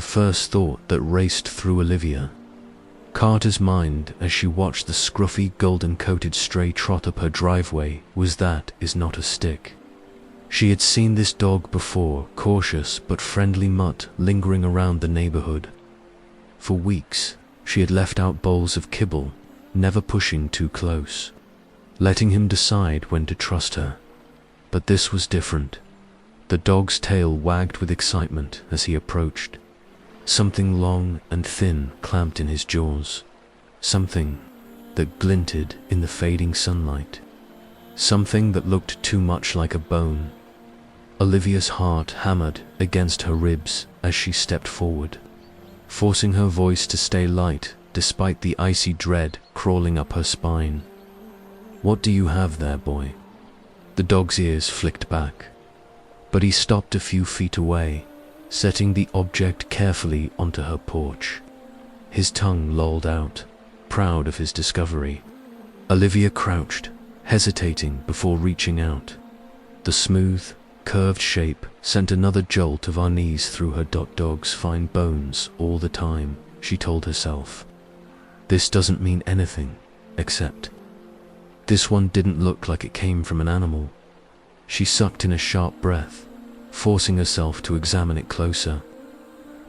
the first thought that raced through Olivia. Carter's mind, as she watched the scruffy, golden-coated stray trot up her driveway, was that is not a stick. She had seen this dog before, cautious but friendly mutt lingering around the neighborhood. For weeks, she had left out bowls of kibble, never pushing too close, letting him decide when to trust her. But this was different. The dog's tail wagged with excitement as he approached. Something long and thin clamped in his jaws. Something that glinted in the fading sunlight. Something that looked too much like a bone. Olivia's heart hammered against her ribs as she stepped forward, forcing her voice to stay light despite the icy dread crawling up her spine. "What do you have there, boy?" The dog's ears flicked back, but he stopped a few feet away, setting the object carefully onto her porch. His tongue lolled out, proud of his discovery. Olivia crouched, hesitating before reaching out. The smooth, curved shape sent another jolt of unease through her. Dogs find bones all the time, she told herself. This doesn't mean anything, except this one didn't look like it came from an animal. She sucked in a sharp breath, forcing herself to examine it closer.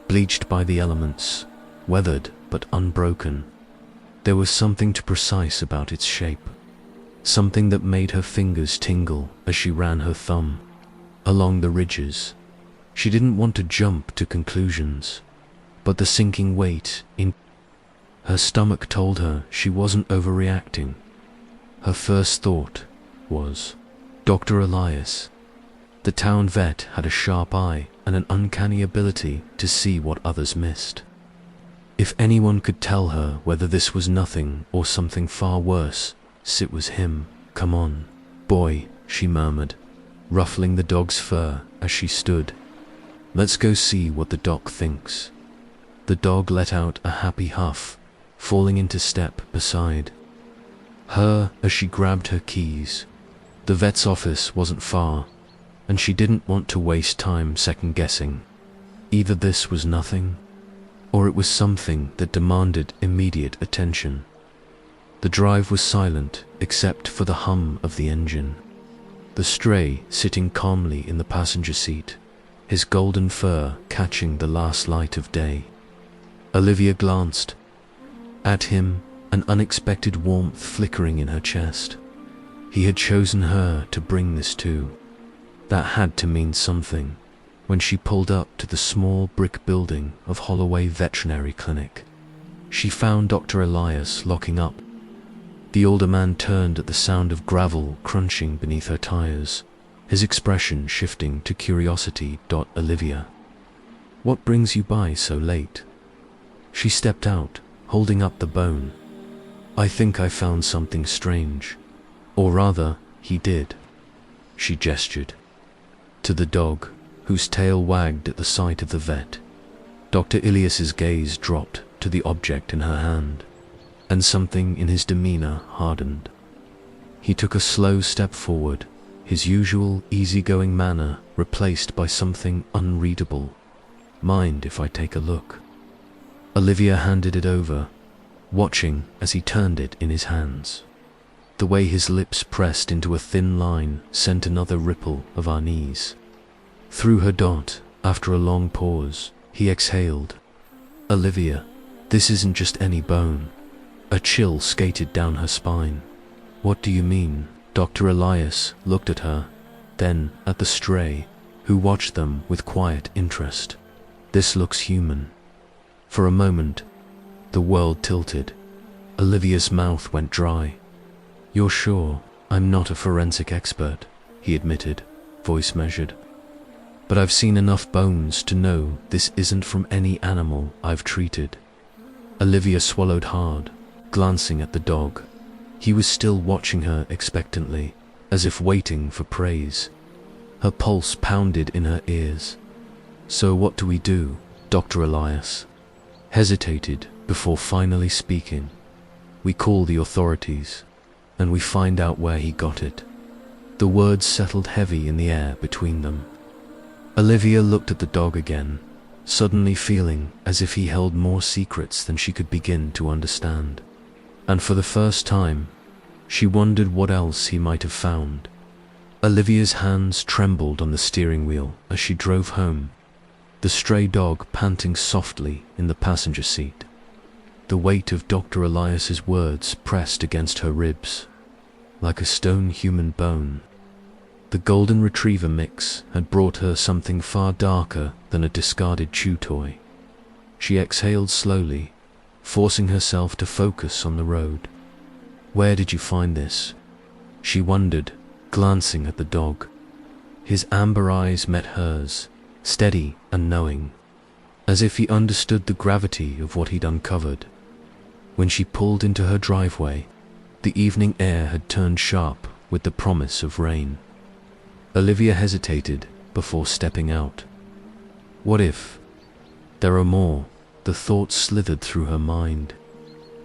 Bleached by the elements, weathered but unbroken, there was something too precise about its shape. Something that made her fingers tingle as she ran her thumb along the ridges. She didn't want to jump to conclusions, but the sinking weight in her stomach told her she wasn't overreacting. Her first thought was, Dr. Elias. The town vet had a sharp eye and an uncanny ability to see what others missed. If anyone could tell her whether this was nothing or something far worse, it was him. "Come on, boy," she murmured, ruffling the dog's fur as she stood. "Let's go see what the doc thinks." The dog let out a happy huff, falling into step beside her as she grabbed her keys. The vet's office wasn't far, and she didn't want to waste time second-guessing. Either this was nothing, or it was something that demanded immediate attention. The drive was silent except for the hum of the engine. The stray sitting calmly in the passenger seat, his golden fur catching the last light of day. Olivia glanced at him, an unexpected warmth flickering in her chest. He had chosen her to bring this to. That had to mean something. When she pulled up to the small brick building of Holloway Veterinary Clinic, she found Dr. Elias locking up. The older man turned at the sound of gravel crunching beneath her tires, his expression shifting to curiosity. "Olivia, what brings you by so late?" She stepped out, holding up the bone. "I think I found something strange. Or rather, he did." She gestured to the dog, whose tail wagged at the sight of the vet. Dr. Elias's gaze dropped to the object in her hand, and something in his demeanor hardened. He took a slow step forward, his usual easygoing manner replaced by something unreadable. "Mind if I take a look?" Olivia handed it over, watching as he turned it in his hands. The way his lips pressed into a thin line sent another ripple of unease through her. After a long pause, he exhaled. "Olivia, this isn't just any bone." A chill skated down her spine. "What do you mean?" Dr. Elias looked at her, then at the stray, who watched them with quiet interest. "This looks human." For a moment, the world tilted. Olivia's mouth went dry. "You're sure? I'm not a forensic expert," he admitted, voice measured. "But I've seen enough bones to know this isn't from any animal I've treated." Olivia swallowed hard, glancing at the dog. He was still watching her expectantly, as if waiting for praise. Her pulse pounded in her ears. "So what do we do?" Dr. Elias hesitated before finally speaking. "We call the authorities, and we find out where he got it." The words settled heavy in the air between them. Olivia looked at the dog again, suddenly feeling as if he held more secrets than she could begin to understand. And for the first time, she wondered what else he might have found. Olivia's hands trembled on the steering wheel as she drove home, the stray dog panting softly in the passenger seat. The weight of Dr. Elias's words pressed against her ribs, like a stone human bone. The golden retriever mix had brought her something far darker than a discarded chew toy. She exhaled slowly, forcing herself to focus on the road. "Where did you find this?" she wondered, glancing at the dog. His amber eyes met hers, steady and knowing, as if he understood the gravity of what he'd uncovered. When she pulled into her driveway, the evening air had turned sharp with the promise of rain. Olivia hesitated before stepping out. What if there are more? The thought slithered through her mind.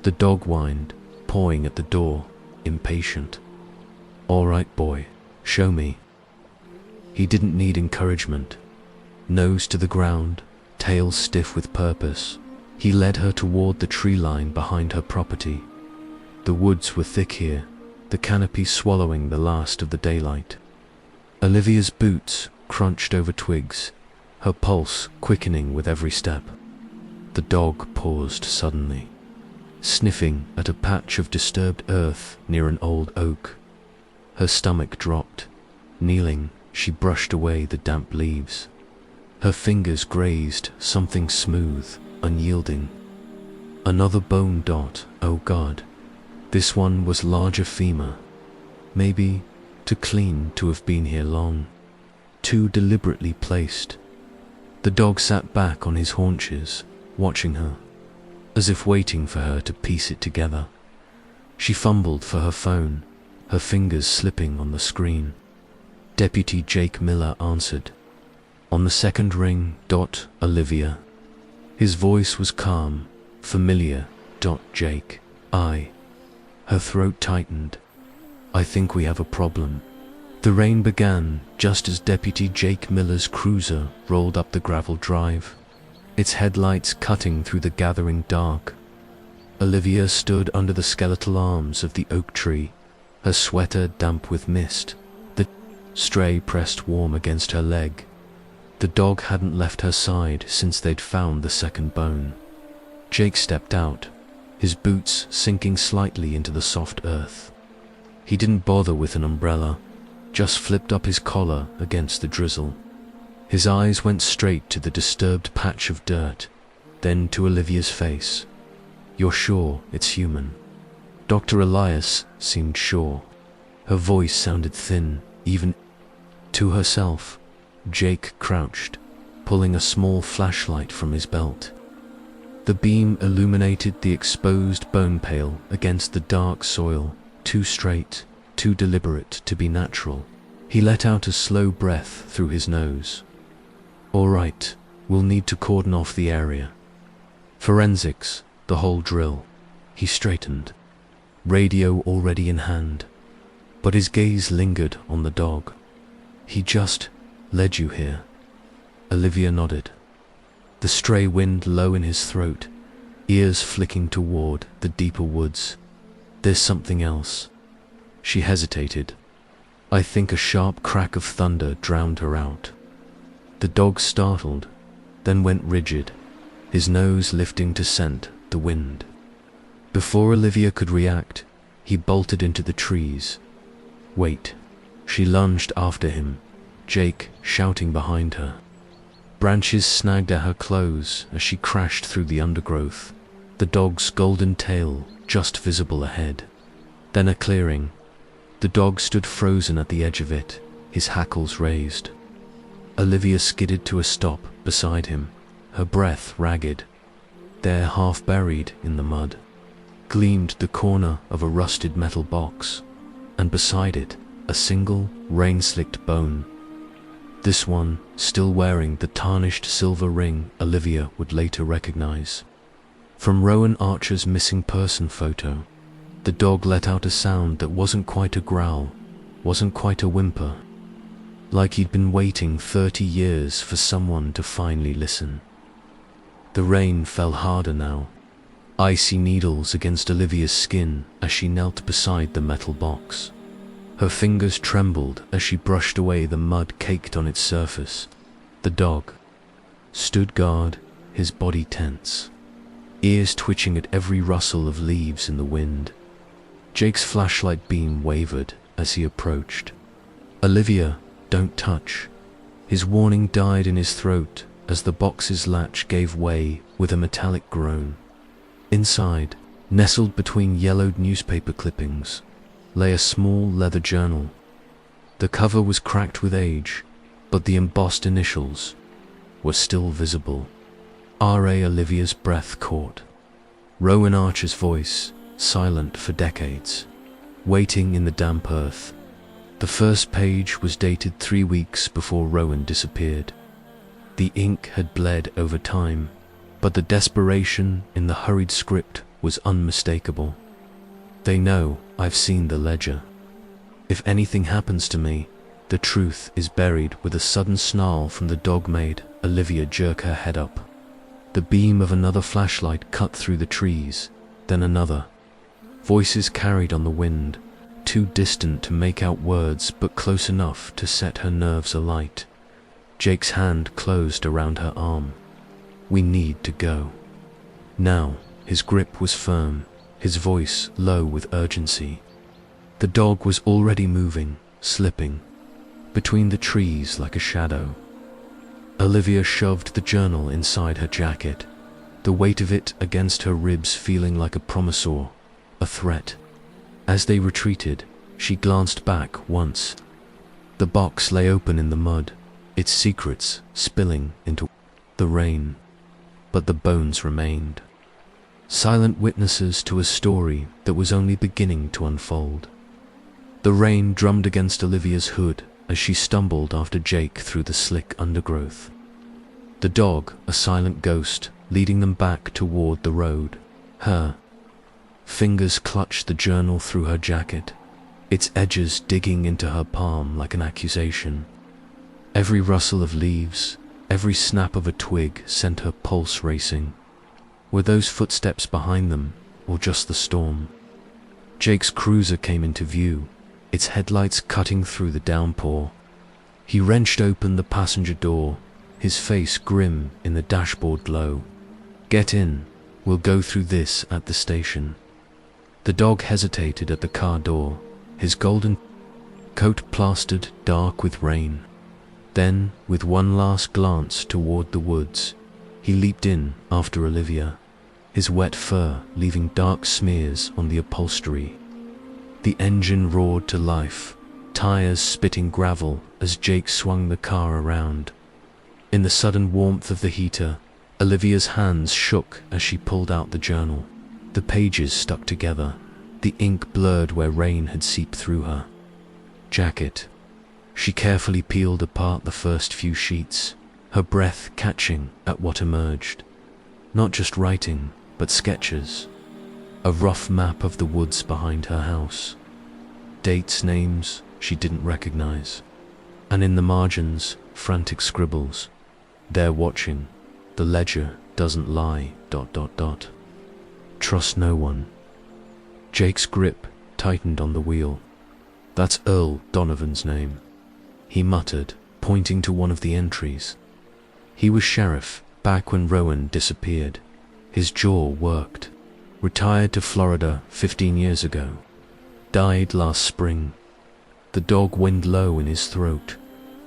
The dog whined, pawing at the door, impatient. "All right, boy, show me." He didn't need encouragement. Nose to the ground, tail stiff with purpose, he led her toward the tree line behind her property. The woods were thick here, the canopy swallowing the last of the daylight. Olivia's boots crunched over twigs, her pulse quickening with every step. The dog paused suddenly, sniffing at a patch of disturbed earth near an old oak. Her stomach dropped. Kneeling, she brushed away the damp leaves. Her fingers grazed something smooth, unyielding. Another bone dot, oh God. This one was larger femur. Maybe too clean to have been here long. Too deliberately placed. The dog sat back on his haunches, watching her, as if waiting for her to piece it together. She fumbled for her phone, her fingers slipping on the screen. Deputy Jake Miller answered. On the second ring, Olivia. His voice was calm, familiar. Jake. Her throat tightened. I think we have a problem. The rain began just as Deputy Jake Miller's cruiser rolled up the gravel drive, its headlights cutting through the gathering dark. Olivia stood under the skeletal arms of the oak tree, her sweater damp with mist, the stray pressed warm against her leg. The dog hadn't left her side since they'd found the second bone. Jake stepped out, his boots sinking slightly into the soft earth. He didn't bother with an umbrella, just flipped up his collar against the drizzle. His eyes went straight to the disturbed patch of dirt, then to Olivia's face. You're sure it's human? Dr. Elias seemed sure. Her voice sounded thin, even to herself. Jake crouched, pulling a small flashlight from his belt. The beam illuminated the exposed bone pale against the dark soil, too straight, too deliberate to be natural. He let out a slow breath through his nose. All right, we'll need to cordon off the area. Forensics, the whole drill. He straightened, radio already in hand, but his gaze lingered on the dog. He just led you here. Olivia nodded, the stray wind low in his throat, ears flicking toward the deeper woods. There's something else. She hesitated. I think a sharp crack of thunder drowned her out. The dog startled, then went rigid, his nose lifting to scent the wind. Before Olivia could react, he bolted into the trees. Wait. She lunged after him, Jake shouting behind her. Branches snagged at her clothes as she crashed through the undergrowth, the dog's golden tail just visible ahead. Then a clearing. The dog stood frozen at the edge of it, his hackles raised. Olivia skidded to a stop beside him, her breath ragged. There, half buried in the mud, gleamed the corner of a rusted metal box, and beside it, a single, rain-slicked bone. This one, still wearing the tarnished silver ring Olivia would later recognize. From Rowan Archer's missing person photo, the dog let out a sound that wasn't quite a growl, wasn't quite a whimper, like he'd been waiting 30 years for someone to finally listen. The rain fell harder now, icy needles against Olivia's skin as she knelt beside the metal box. Her fingers trembled as she brushed away the mud caked on its surface. The dog stood guard, his body tense, ears twitching at every rustle of leaves in the wind. Jake's flashlight beam wavered as he approached. "Olivia, don't touch." His warning died in his throat as the box's latch gave way with a metallic groan. Inside, nestled between yellowed newspaper clippings, lay a small leather journal. The cover was cracked with age, but the embossed initials were still visible. R.A. Olivia's breath caught. Rowan Archer's voice, silent for decades, waiting in the damp earth. The first page was dated 3 weeks before Rowan disappeared. The ink had bled over time, but the desperation in the hurried script was unmistakable. "They know I've seen the ledger. If anything happens to me, the truth is buried." With a sudden snarl from the dog made Olivia jerk her head up. The beam of another flashlight cut through the trees, then another. Voices carried on the wind, too distant to make out words but close enough to set her nerves alight. Jake's hand closed around her arm. "We need to go." Now, his grip was firm, his voice low with urgency. The dog was already moving, slipping between the trees like a shadow. Olivia shoved the journal inside her jacket, the weight of it against her ribs feeling like a promisor, a threat. As they retreated, she glanced back once. The box lay open in the mud, its secrets spilling into the rain. But the bones remained, silent witnesses to a story that was only beginning to unfold. The rain drummed against Olivia's hood as she stumbled after Jake through the slick undergrowth. The dog, a silent ghost, leading them back toward the road. Her fingers clutched the journal through her jacket, its edges digging into her palm like an accusation. Every rustle of leaves, every snap of a twig sent her pulse racing. Were those footsteps behind them, or just the storm? Jake's cruiser came into view, its headlights cutting through the downpour. He wrenched open the passenger door, his face grim in the dashboard glow. "Get in, we'll go through this at the station." The dog hesitated at the car door, his golden coat plastered dark with rain. Then, with one last glance toward the woods, he leaped in after Olivia, his wet fur leaving dark smears on the upholstery. The engine roared to life, tires spitting gravel as Jake swung the car around. In the sudden warmth of the heater, Olivia's hands shook as she pulled out the journal. The pages stuck together, the ink blurred where rain had seeped through her jacket. She carefully peeled apart the first few sheets, her breath catching at what emerged. Not just writing, but sketches. A rough map of the woods behind her house. Dates, names she didn't recognize. And in the margins, frantic scribbles. "They're watching. The ledger doesn't lie, ... Trust no one." Jake's grip tightened on the wheel. "That's Earl Donovan's name," he muttered, pointing to one of the entries. He was sheriff back when Rowan disappeared. His jaw worked. Retired to Florida 15 years ago. Died last spring. The dog whined low in his throat,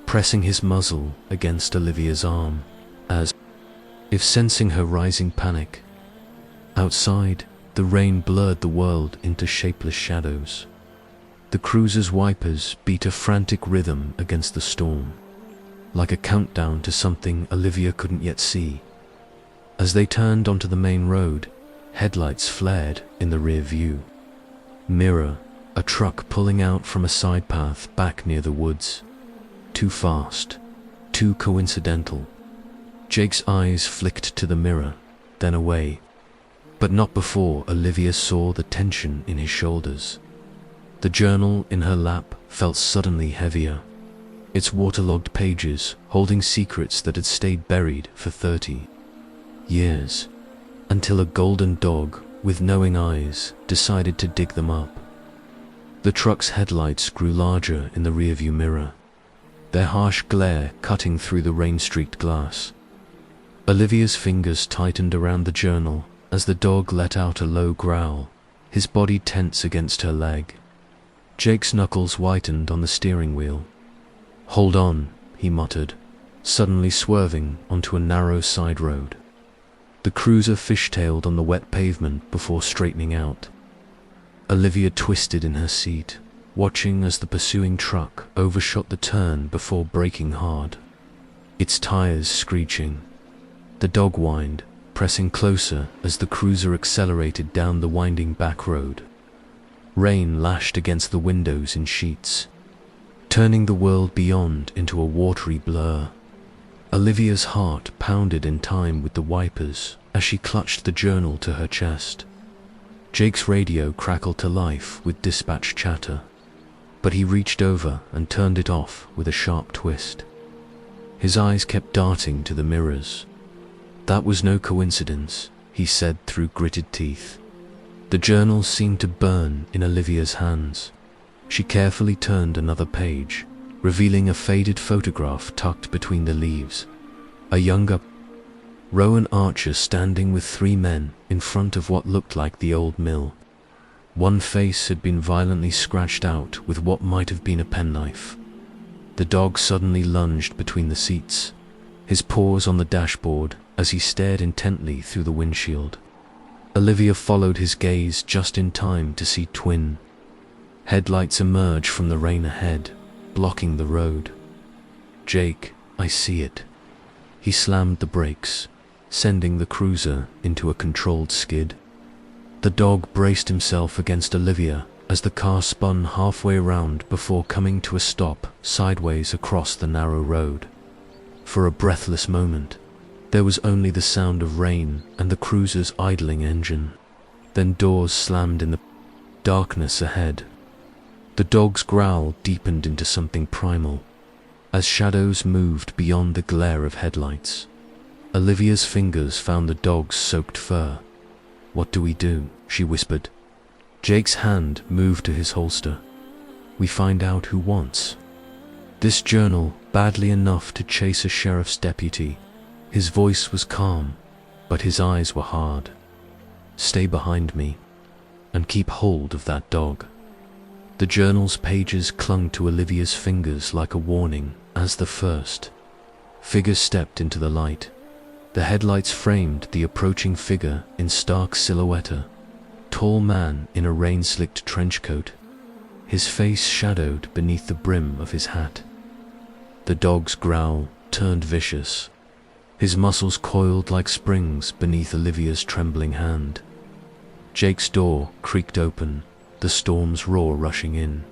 pressing his muzzle against Olivia's arm, as if sensing her rising panic. Outside, the rain blurred the world into shapeless shadows. The cruiser's wipers beat a frantic rhythm against the storm, like a countdown to something Olivia couldn't yet see. As they turned onto the main road, headlights flared in the rear view mirror, a truck pulling out from a side path back near the woods. Too fast, too coincidental. Jake's eyes flicked to the mirror, then away, but not before Olivia saw the tension in his shoulders. The journal in her lap felt suddenly heavier, its waterlogged pages holding secrets that had stayed buried for 30 years, until a golden dog with knowing eyes decided to dig them up. The truck's headlights grew larger in the rearview mirror, their harsh glare cutting through the rain-streaked glass. Olivia's fingers tightened around the journal as the dog let out a low growl, his body tense against her leg. Jake's knuckles whitened on the steering wheel. "Hold on," he muttered, suddenly swerving onto a narrow side road. The cruiser fishtailed on the wet pavement before straightening out. Olivia twisted in her seat, watching as the pursuing truck overshot the turn before braking hard, its tires screeching. The dog whined, pressing closer as the cruiser accelerated down the winding back road. Rain lashed against the windows in sheets, turning the world beyond into a watery blur. Olivia's heart pounded in time with the wipers as she clutched the journal to her chest. Jake's radio crackled to life with dispatch chatter, but he reached over and turned it off with a sharp twist. His eyes kept darting to the mirrors. "That was no coincidence," he said through gritted teeth. The journal seemed to burn in Olivia's hands. She carefully turned another page, revealing a faded photograph tucked between the leaves. A younger Rowan Archer standing with 3 men in front of what looked like the old mill. One face had been violently scratched out with what might have been a penknife. The dog suddenly lunged between the seats, his paws on the dashboard as he stared intently through the windshield. Olivia followed his gaze just in time to see twin headlights emerge from the rain ahead, blocking the road. "Jake, I see it." He slammed the brakes, sending the cruiser into a controlled skid. The dog braced himself against Olivia as the car spun halfway around before coming to a stop sideways across the narrow road. For a breathless moment, there was only the sound of rain and the cruiser's idling engine. Then doors slammed in the darkness ahead. The dog's growl deepened into something primal as shadows moved beyond the glare of headlights. Olivia's fingers found the dog's soaked fur. "What do we do?" she whispered. Jake's hand moved to his holster. "We find out who wants this journal badly enough to chase a sheriff's deputy." His voice was calm, but his eyes were hard. "Stay behind me, and keep hold of that dog." The journal's pages clung to Olivia's fingers like a warning as the first figure stepped into the light. The headlights framed the approaching figure in stark silhouette, tall man in a rain-slicked trench coat, his face shadowed beneath the brim of his hat. The dog's growl turned vicious, his muscles coiled like springs beneath Olivia's trembling hand. Jake's door creaked open, the storm's roar rushing in.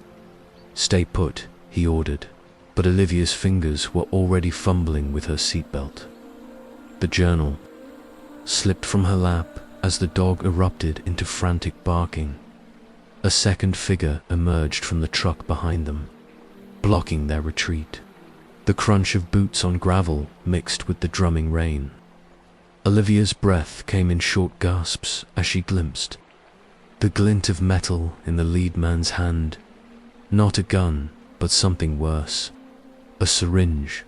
"Stay put," he ordered, but Olivia's fingers were already fumbling with her seatbelt. The journal slipped from her lap as the dog erupted into frantic barking. A second figure emerged from the truck behind them, blocking their retreat. The crunch of boots on gravel mixed with the drumming rain. Olivia's breath came in short gasps as she glimpsed the glint of metal in the lead man's hand. Not a gun, but something worse. A syringe.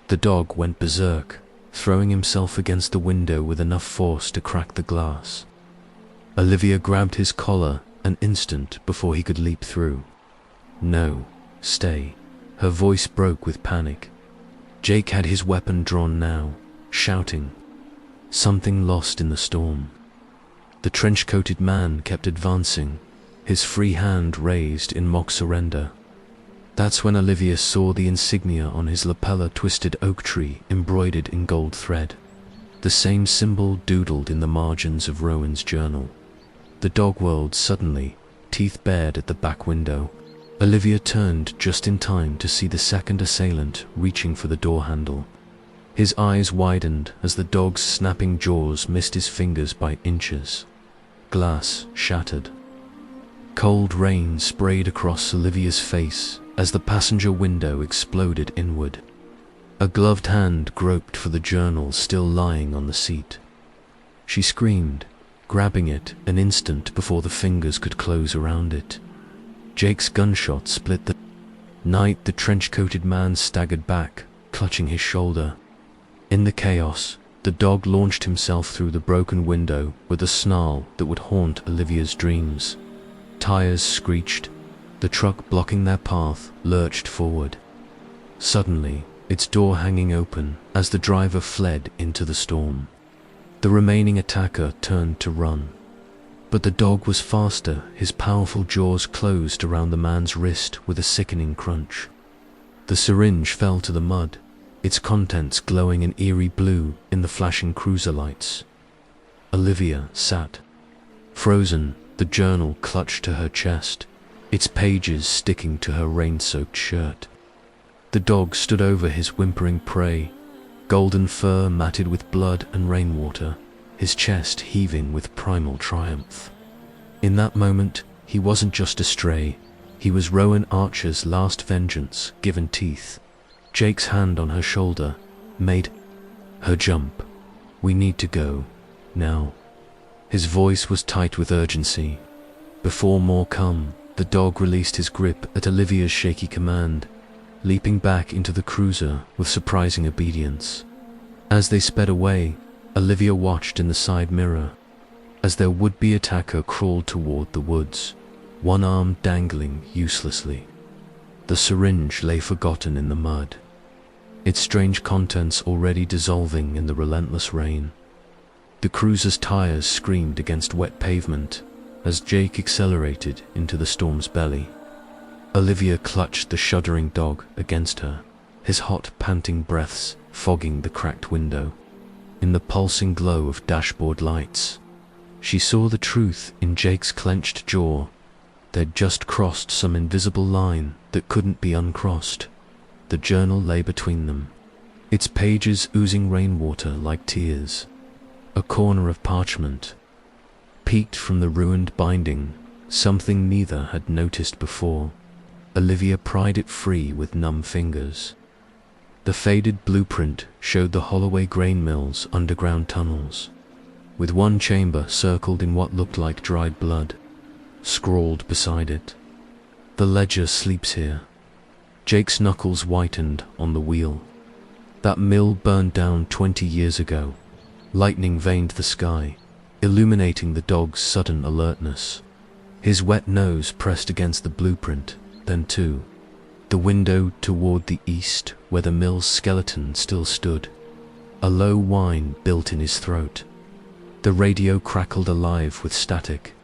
The dog went berserk, throwing himself against the window with enough force to crack the glass. Olivia grabbed his collar an instant before he could leap through. "No, stay." Her voice broke with panic. Jake had his weapon drawn now, shouting, something lost in the storm. The trench-coated man kept advancing, his free hand raised in mock surrender. That's when Olivia saw the insignia on his lapel, twisted oak tree embroidered in gold thread, the same symbol doodled in the margins of Rowan's journal. The dog whirled suddenly, teeth bared at the back window. Olivia turned just in time to see the second assailant reaching for the door handle. His eyes widened as the dog's snapping jaws missed his fingers by inches. Glass shattered. Cold rain sprayed across Olivia's face as the passenger window exploded inward. A gloved hand groped for the journal still lying on the seat. She screamed, grabbing it an instant before the fingers could close around it. Jake's gunshot split the night. The trench-coated man staggered back, clutching his shoulder. In the chaos, the dog launched himself through the broken window with a snarl that would haunt Olivia's dreams. Tires screeched. The truck blocking their path lurched forward. Suddenly, its door hanging open as the driver fled into the storm. The remaining attacker turned to run. But the dog was faster. His powerful jaws closed around the man's wrist with a sickening crunch. The syringe fell to the mud, its contents glowing an eerie blue in the flashing cruiser lights. Olivia sat, frozen, the journal clutched to her chest, its pages sticking to her rain-soaked shirt. The dog stood over his whimpering prey, golden fur matted with blood and rainwater, his chest heaving with primal triumph. In that moment, he wasn't just a stray, he was Rowan Archer's last vengeance given teeth. Jake's hand on her shoulder made her jump. "We need to go, now." His voice was tight with urgency. Before more come, the dog released his grip at Olivia's shaky command, leaping back into the cruiser with surprising obedience. As they sped away, Olivia watched in the side mirror as their would-be attacker crawled toward the woods, one arm dangling uselessly. The syringe lay forgotten in the mud, its strange contents already dissolving in the relentless rain. The cruiser's tires screamed against wet pavement as Jake accelerated into the storm's belly. Olivia clutched the shuddering dog against her, his hot, panting breaths fogging the cracked window. In the pulsing glow of dashboard lights, she saw the truth in Jake's clenched jaw. They'd just crossed some invisible line that couldn't be uncrossed. The journal lay between them, its pages oozing rainwater like tears. A corner of parchment peeked from the ruined binding, something neither had noticed before. Olivia pried it free with numb fingers. The faded blueprint showed the Holloway grain mill's underground tunnels, with one chamber circled in what looked like dried blood. Scrawled beside it, "The ledger sleeps here." Jake's knuckles whitened on the wheel. That mill burned down 20 years ago. Lightning veined the sky, illuminating the dog's sudden alertness. His wet nose pressed against the blueprint, then too, the window toward the east where the mill's skeleton still stood. A low whine built in his throat. The radio crackled alive with static,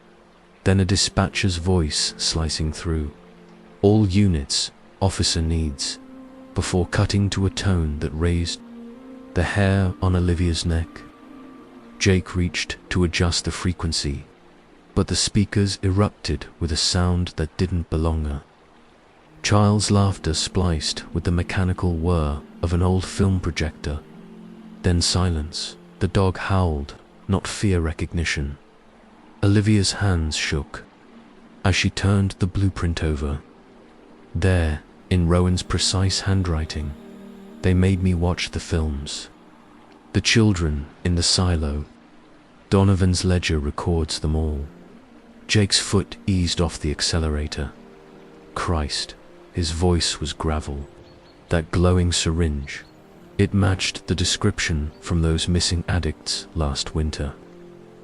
then a dispatcher's voice slicing through. "All units, officer needs," before cutting to a tone that raised the hair on Olivia's neck. Jake reached to adjust the frequency, but the speakers erupted with a sound that didn't belong there. Child's laughter spliced with the mechanical whir of an old film projector. Then silence. The dog howled, not fear recognition. Olivia's hands shook as she turned the blueprint over. There, in Rowan's precise handwriting, "They made me watch the films. The children in the silo. Donovan's ledger records them all." Jake's foot eased off the accelerator. Christ, his voice was gravel. That glowing syringe, it matched the description from those missing addicts last winter.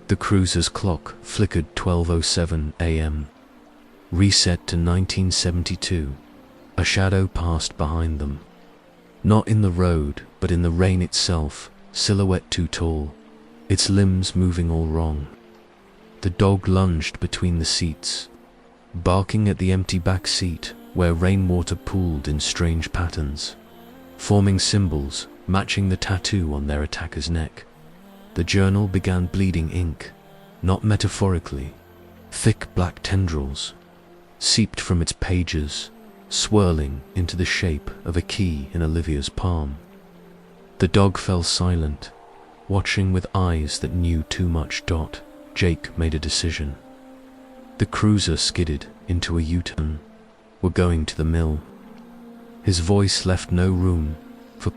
The cruiser's clock flickered 12:07 a.m. Reset to 1972. A shadow passed behind them. Not in the road, but in the rain itself, silhouette too tall, its limbs moving all wrong. The dog lunged between the seats, barking at the empty back seat where rainwater pooled in strange patterns, forming symbols matching the tattoo on their attacker's neck. The journal began bleeding ink, not metaphorically. Thick black tendrils seeped from its pages, swirling into the shape of a key in Olivia's palm. The dog fell silent, watching with eyes that knew too much. Jake made a decision. The cruiser skidded into a U-turn. "We're going to the mill." His voice left no room for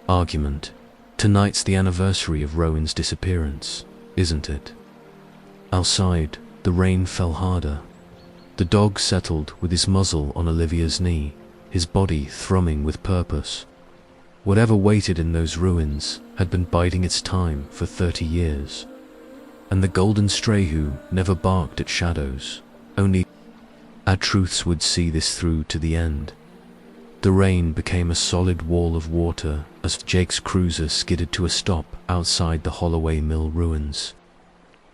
Argument. Tonight's the anniversary of Rowan's disappearance, isn't it? Outside, the rain fell harder. The dog settled with his muzzle on Olivia's knee, his body thrumming with purpose. Whatever waited in those ruins had been biding its time for 30 years. And the golden stray who never barked at shadows, only at truths would see this through to the end. The rain became a solid wall of water as Jake's cruiser skidded to a stop outside the Holloway Mill ruins.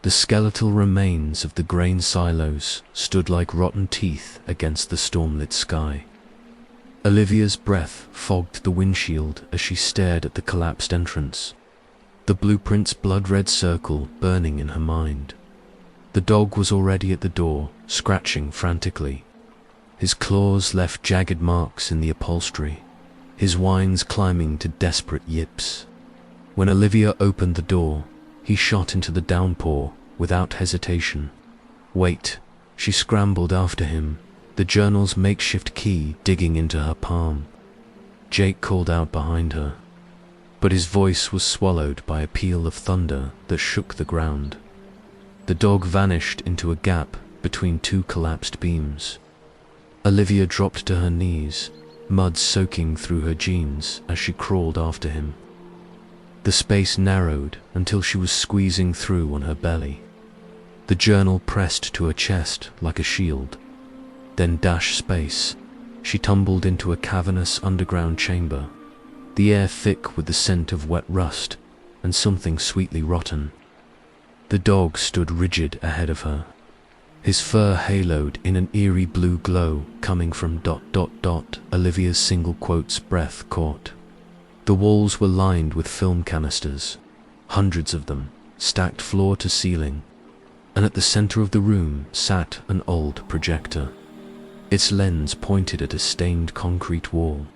The skeletal remains of the grain silos stood like rotten teeth against the stormlit sky. Olivia's breath fogged the windshield as she stared at the collapsed entrance, the blueprint's blood-red circle burning in her mind. The dog was already at the door, scratching frantically. His claws left jagged marks in the upholstery, his whines climbing to desperate yips. When Olivia opened the door, he shot into the downpour without hesitation. Wait, she scrambled after him, the journal's makeshift key digging into her palm. Jake called out behind her, but his voice was swallowed by a peal of thunder that shook the ground. The dog vanished into a gap between two collapsed beams. Olivia dropped to her knees, mud soaking through her jeans as she crawled after him. The space narrowed until she was squeezing through on her belly. The journal pressed to her chest like a shield. Then dash space. She tumbled into a cavernous underground chamber, the air thick with the scent of wet rust and something sweetly rotten. The dog stood rigid ahead of her, his fur haloed in an eerie blue glow coming from ... Olivia's single quote's breath caught. The walls were lined with film canisters, hundreds of them, stacked floor to ceiling, and at the center of the room sat an old projector. Its lens pointed at a stained concrete wall.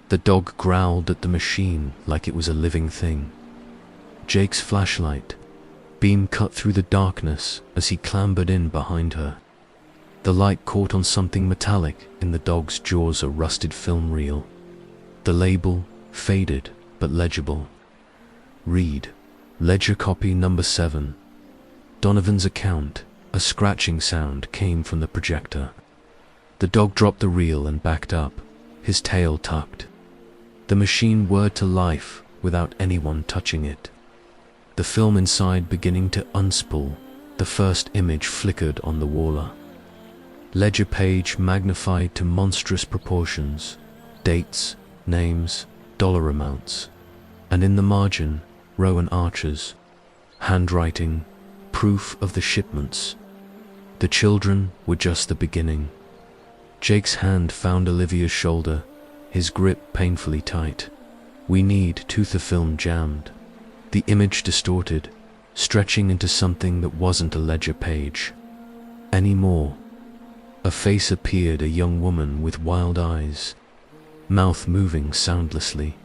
The dog growled at the machine like it was a living thing. Jake's flashlight beam cut through the darkness as he clambered in behind her. The light caught on something metallic in the dog's jaws, a rusted film reel. The label, faded but legible. Read, ledger copy number 7. Donovan's account. A scratching sound came from the projector. The dog dropped the reel and backed up, his tail tucked. The machine whirred to life without anyone touching it. The film inside beginning to unspool, the first image flickered on the wall. Ledger page magnified to monstrous proportions, dates, names, dollar amounts, and in the margin, Rowan Archer's handwriting, proof of the shipments. The children were just the beginning. Jake's hand found Olivia's shoulder, his grip painfully tight. We need tooth of film jammed. The image distorted, stretching into something that wasn't a ledger page anymore. A face appeared, a young woman with wild eyes, mouth moving soundlessly.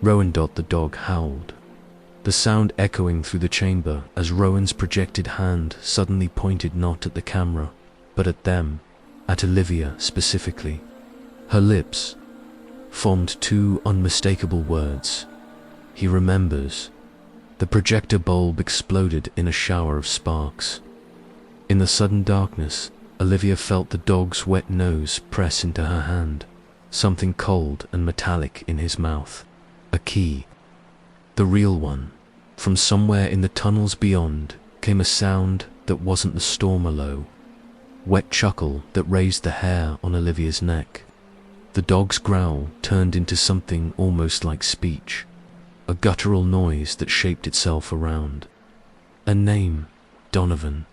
Rowan. The dog howled, the sound echoing through the chamber as Rowan's projected hand suddenly pointed not at the camera, but at them, at Olivia specifically. Her lips formed two unmistakable words. He remembers. The projector bulb exploded in a shower of sparks. In the sudden darkness, Olivia felt the dog's wet nose press into her hand, something cold and metallic in his mouth. A key. The real one. From somewhere in the tunnels beyond came a sound that wasn't the storm low. Wet chuckle that raised the hair on Olivia's neck. The dog's growl turned into something almost like speech, a guttural noise that shaped itself around. A name, Donovan.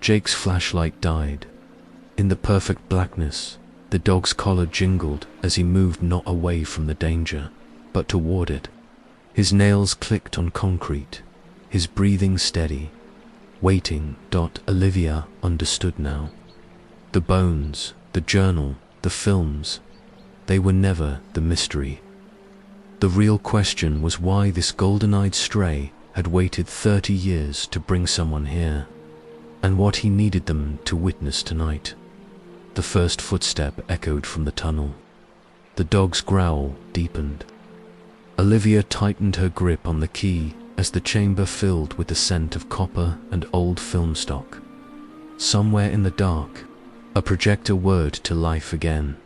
Jake's flashlight died. In the perfect blackness, the dog's collar jingled as he moved not away from the danger, but toward it. His nails clicked on concrete, his breathing steady, waiting. Olivia understood now. The bones, the journal, the films, they were never the mystery. The real question was why this golden-eyed stray had waited 30 years to bring someone here, and what he needed them to witness tonight. The first footstep echoed from the tunnel. The dog's growl deepened. Olivia tightened her grip on the key as the chamber filled with the scent of copper and old film stock. Somewhere in the dark, a projector whirred to life again.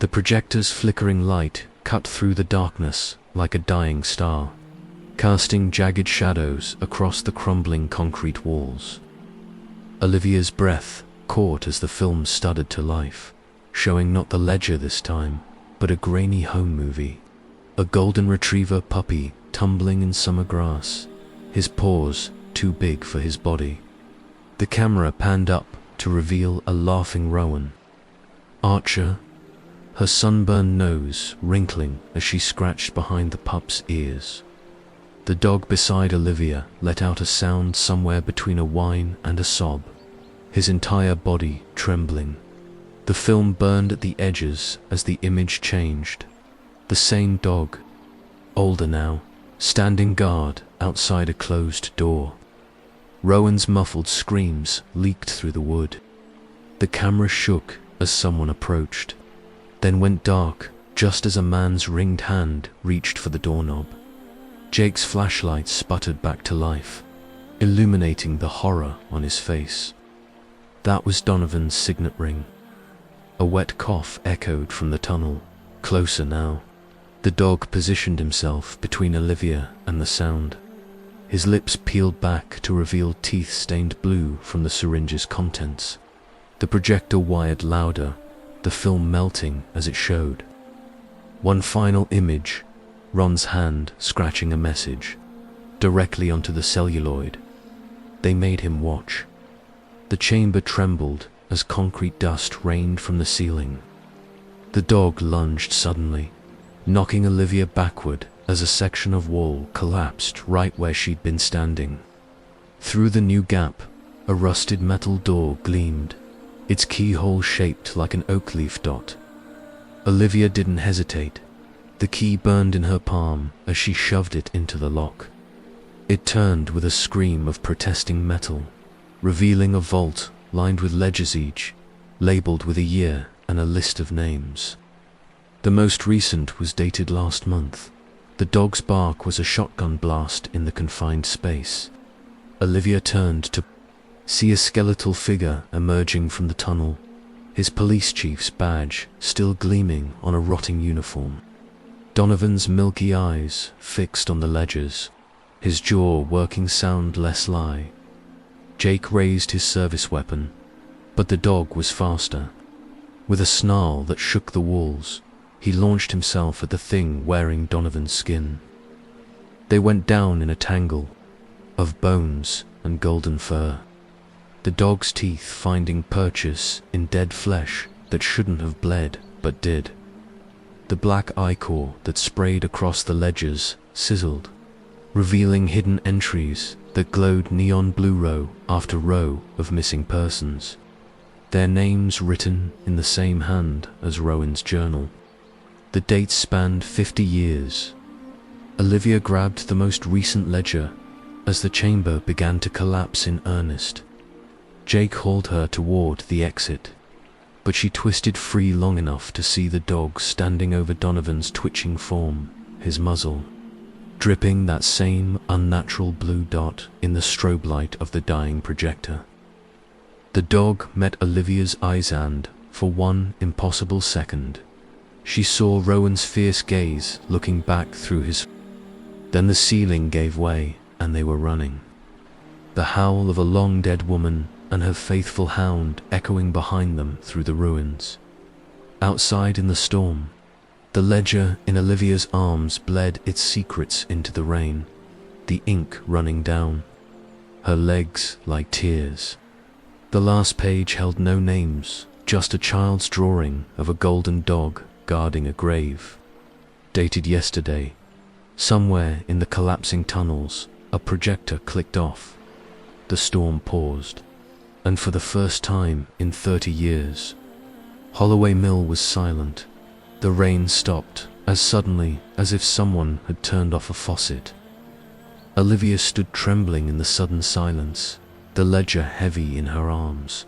The projector's flickering light cut through the darkness like a dying star, casting jagged shadows across the crumbling concrete walls. Olivia's breath caught as the film stuttered to life, showing not the ledger this time, but a grainy home movie. A golden retriever puppy tumbling in summer grass, his paws too big for his body. The camera panned up to reveal a laughing Rowan. Archer, her sunburned nose wrinkling as she scratched behind the pup's ears. The dog beside Olivia let out a sound somewhere between a whine and a sob, his entire body trembling. The film burned at the edges as the image changed. The same dog, older now, standing guard outside a closed door. Rowan's muffled screams leaked through the wood. The camera shook as someone approached, then went dark just as a man's ringed hand reached for the doorknob. Jake's flashlight sputtered back to life, illuminating the horror on his face. That was Donovan's signet ring. A wet cough echoed from the tunnel, closer now. The dog positioned himself between Olivia and the sound. His lips peeled back to reveal teeth stained blue from the syringe's contents. The projector wired louder, the film melting as it showed. One final image, Ron's hand scratching a message, directly onto the celluloid. They made him watch. The chamber trembled as concrete dust rained from the ceiling. The dog lunged suddenly, knocking Olivia backward as a section of wall collapsed right where she'd been standing. Through the new gap, a rusted metal door gleamed, its keyhole shaped like an oak leaf dot. Olivia didn't hesitate. The key burned in her palm as she shoved it into the lock. It turned with a scream of protesting metal, revealing a vault lined with ledgers each, labeled with a year and a list of names. The most recent was dated last month. The dog's bark was a shotgun blast in the confined space. Olivia turned to see a skeletal figure emerging from the tunnel, his police chief's badge still gleaming on a rotting uniform. Donovan's milky eyes fixed on the ledgers, his jaw working soundless lie. Jake raised his service weapon, but the dog was faster. With a snarl that shook the walls, he launched himself at the thing wearing Donovan's skin. They went down in a tangle of bones and golden fur, the dog's teeth finding purchase in dead flesh that shouldn't have bled but did. The black ichor that sprayed across the ledgers sizzled, revealing hidden entries that glowed neon blue row after row of missing persons, their names written in the same hand as Rowan's journal. The dates spanned 50 years. Olivia grabbed the most recent ledger as the chamber began to collapse in earnest. Jake hauled her toward the exit, but she twisted free long enough to see the dog standing over Donovan's twitching form, his muzzle dripping that same unnatural blue dot in the strobe light of the dying projector. The dog met Olivia's eyes and, for one impossible second, she saw Rowan's fierce gaze looking back through his. Then the ceiling gave way and they were running. The howl of a long-dead woman and her faithful hound echoing behind them through the ruins. Outside in the storm, the ledger in Olivia's arms bled its secrets into the rain, the ink running down, her legs like tears. The last page held no names, just a child's drawing of a golden dog guarding a grave. Dated yesterday. Somewhere in the collapsing tunnels, a projector clicked off. The storm paused, and for the first time in 30 years, Holloway Mill was silent. The rain stopped as suddenly as if someone had turned off a faucet. Olivia stood trembling in the sudden silence, the ledger heavy in her arms.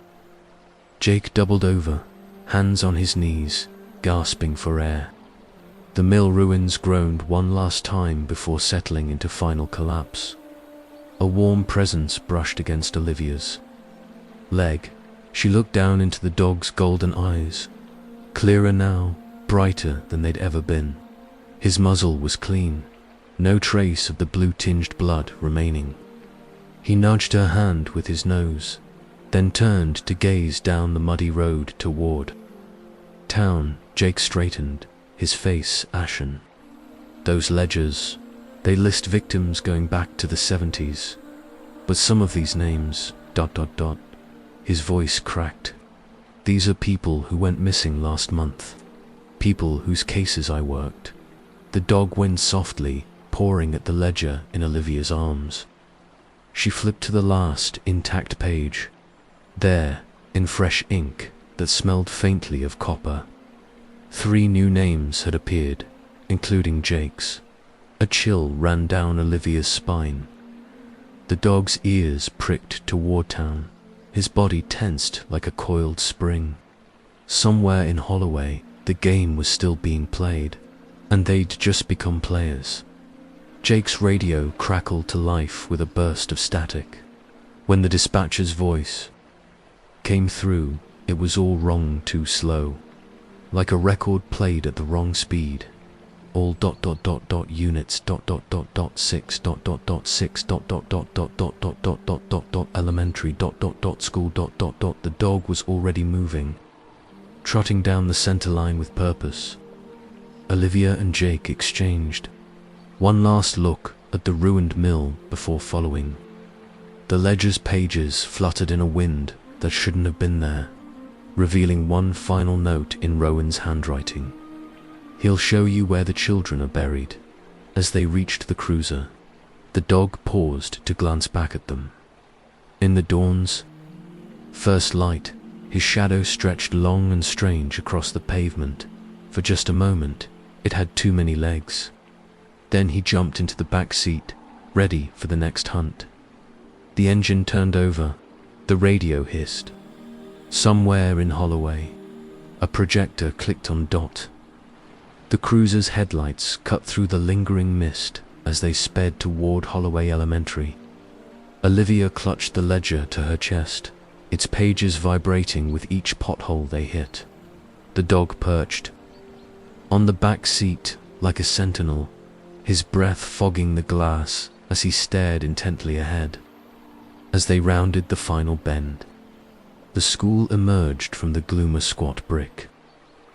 Jake doubled over, hands on his knees, gasping for air. The mill ruins groaned one last time before settling into final collapse. A warm presence brushed against Olivia's leg. She looked down into the dog's golden eyes, clearer now, brighter than they'd ever been. His muzzle was clean, no trace of the blue-tinged blood remaining. He nudged her hand with his nose, then turned to gaze down the muddy road toward town. Jake straightened, his face ashen. Those ledgers, they list victims going back to the 70s. But some of these names, ... His voice cracked. These are people who went missing last month. People whose cases I worked. The dog whined softly, pawing at the ledger in Olivia's arms. She flipped to the last intact page. There, in fresh ink that smelled faintly of copper, 3 new names had appeared, including Jake's. A chill ran down Olivia's spine. The dog's ears pricked toward town, his body tensed like a coiled spring. Somewhere in Holloway, the game was still being played, and they'd just become players. Jake's radio crackled to life with a burst of static. When the dispatcher's voice came through, it was all wrong too slow. Like a record played at the wrong speed. All ... units ... 6 ... 6 ... elementary ... school ... The dog was already moving, trotting down the center line with purpose. Olivia and Jake exchanged one last look at the ruined mill before following. The ledger's pages fluttered in a wind that shouldn't have been there, revealing one final note in Rowan's handwriting. He'll show you where the children are buried. As they reached the cruiser, the dog paused to glance back at them. In the dawn's first light, his shadow stretched long and strange across the pavement. For just a moment, it had too many legs. Then he jumped into the back seat, ready for the next hunt. The engine turned over, the radio hissed. Somewhere in Holloway, a projector clicked on Dot. The cruiser's headlights cut through the lingering mist as they sped toward Holloway Elementary. Olivia clutched the ledger to her chest, its pages vibrating with each pothole they hit. The dog perched on the back seat like a sentinel, his breath fogging the glass as he stared intently ahead. As they rounded the final bend, the school emerged from the gloom, a squat brick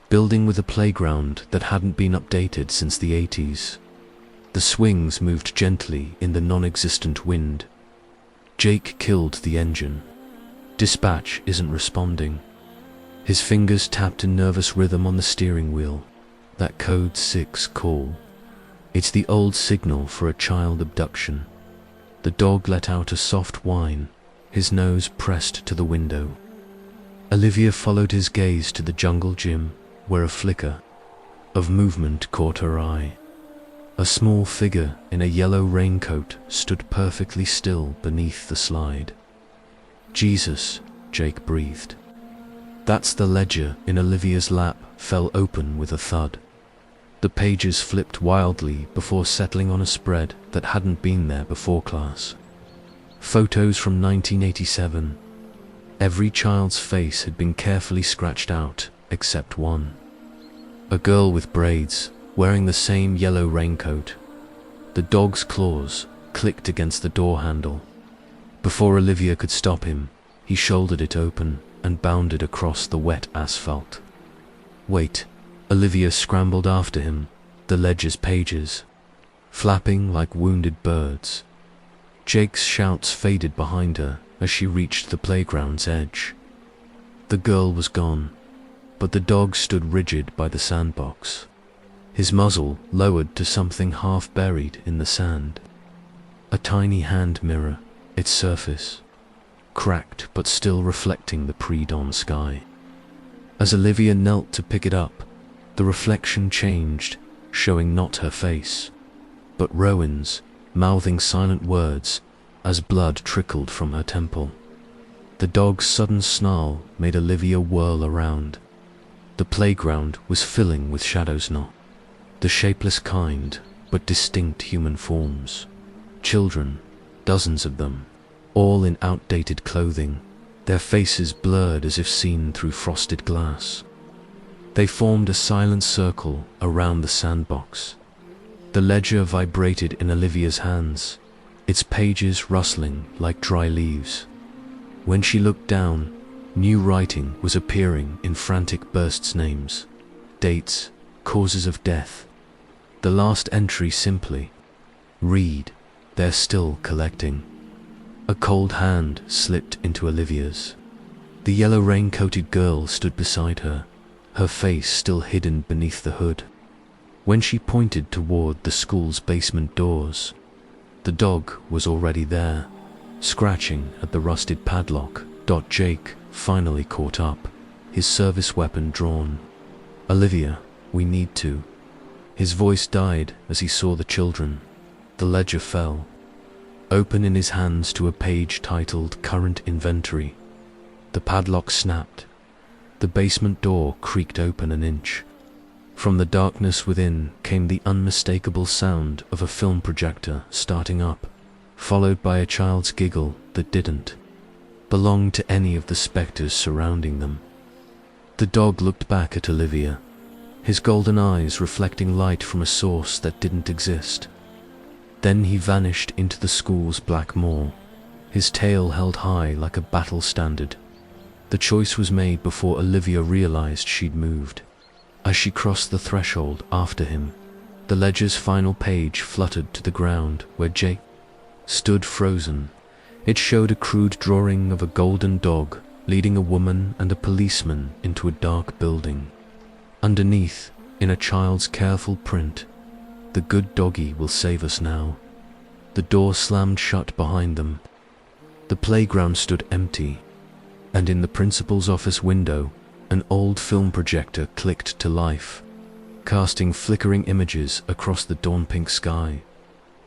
building with a playground that hadn't been updated since the 80s. The swings moved gently in the non-existent wind. Jake killed the engine. Dispatch isn't responding. His fingers tapped in nervous rhythm on the steering wheel. That code 6 call. It's the old signal for a child abduction. The dog let out a soft whine, his nose pressed to the window. Olivia followed his gaze to the jungle gym, where a flicker of movement caught her eye. A small figure in a yellow raincoat stood perfectly still beneath the slide. Jesus, Jake breathed. That's the ledger in Olivia's lap fell open with a thud. The pages flipped wildly before settling on a spread that hadn't been there before class. Photos from 1987. Every child's face had been carefully scratched out, except one. A girl with braids, wearing the same yellow raincoat. The dog's claws clicked against the door handle. Before Olivia could stop him, he shouldered it open and bounded across the wet asphalt. Wait. Olivia scrambled after him, the ledger's pages flapping like wounded birds. Jake's shouts faded behind her as she reached the playground's edge. The girl was gone, but the dog stood rigid by the sandbox, his muzzle lowered to something half buried in the sand. A tiny hand mirror, its surface cracked but still reflecting the pre-dawn sky. As Olivia knelt to pick it up, the reflection changed, showing not her face, but Rowan's, mouthing silent words as blood trickled from her temple. The dog's sudden snarl made Olivia whirl around. The playground was filling with shadows now. The shapeless kind, but distinct human forms. Children, dozens of them, all in outdated clothing, their faces blurred as if seen through frosted glass. They formed a silent circle around the sandbox. The ledger vibrated in Olivia's hands, its pages rustling like dry leaves. When she looked down, new writing was appearing in frantic bursts: names, dates, causes of death. The last entry simply, "Read, they're still collecting." A cold hand slipped into Olivia's. The yellow rain-coated girl stood beside her, her face still hidden beneath the hood. When she pointed toward the school's basement doors, the dog was already there, scratching at the rusted padlock. Jake finally caught up, his service weapon drawn. "Olivia, we need to." His voice died as he saw the children. The ledger fell, open in his hands to a page titled "Current Inventory." The padlock snapped. The basement door creaked open an inch. From the darkness within came the unmistakable sound of a film projector starting up, followed by a child's giggle that didn't belong to any of the specters surrounding them. The dog looked back at Olivia, his golden eyes reflecting light from a source that didn't exist. Then he vanished into the school's black maw, his tail held high like a battle standard. The choice was made before Olivia realized she'd moved. As she crossed the threshold after him, the ledger's final page fluttered to the ground where Jake stood frozen. It showed a crude drawing of a golden dog leading a woman and a policeman into a dark building. Underneath, in a child's careful print, "The good doggy will save us now." The door slammed shut behind them. The playground stood empty, and in the principal's office window, an old film projector clicked to life, casting flickering images across the dawn-pink sky.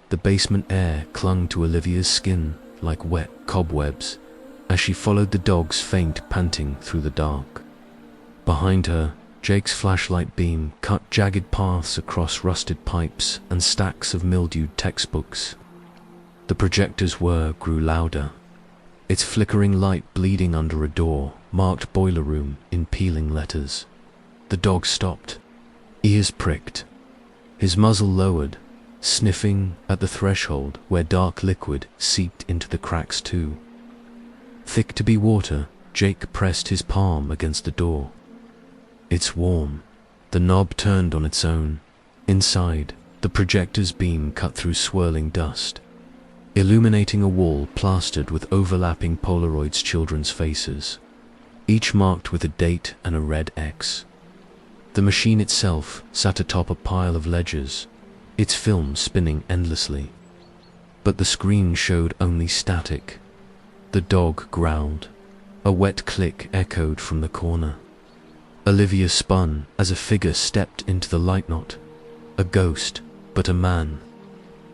The basement air clung to Olivia's skin like wet cobwebs as she followed the dog's faint panting through the dark. Behind her, Jake's flashlight beam cut jagged paths across rusted pipes and stacks of mildewed textbooks. The projector's whir grew louder, its flickering light bleeding under a door marked "Boiler Room" in peeling letters. The dog stopped, ears pricked, his muzzle lowered, sniffing at the threshold where dark liquid seeped into the cracks too. Thick to be water, Jake pressed his palm against the door. "It's warm." The knob turned on its own. Inside, the projector's beam cut through swirling dust, illuminating a wall plastered with overlapping Polaroids' children's faces, each marked with a date and a red X. The machine itself sat atop a pile of ledgers, its film spinning endlessly. But the screen showed only static. The dog growled. A wet click echoed from the corner. Olivia spun as a figure stepped into the light knot. A ghost, but a man.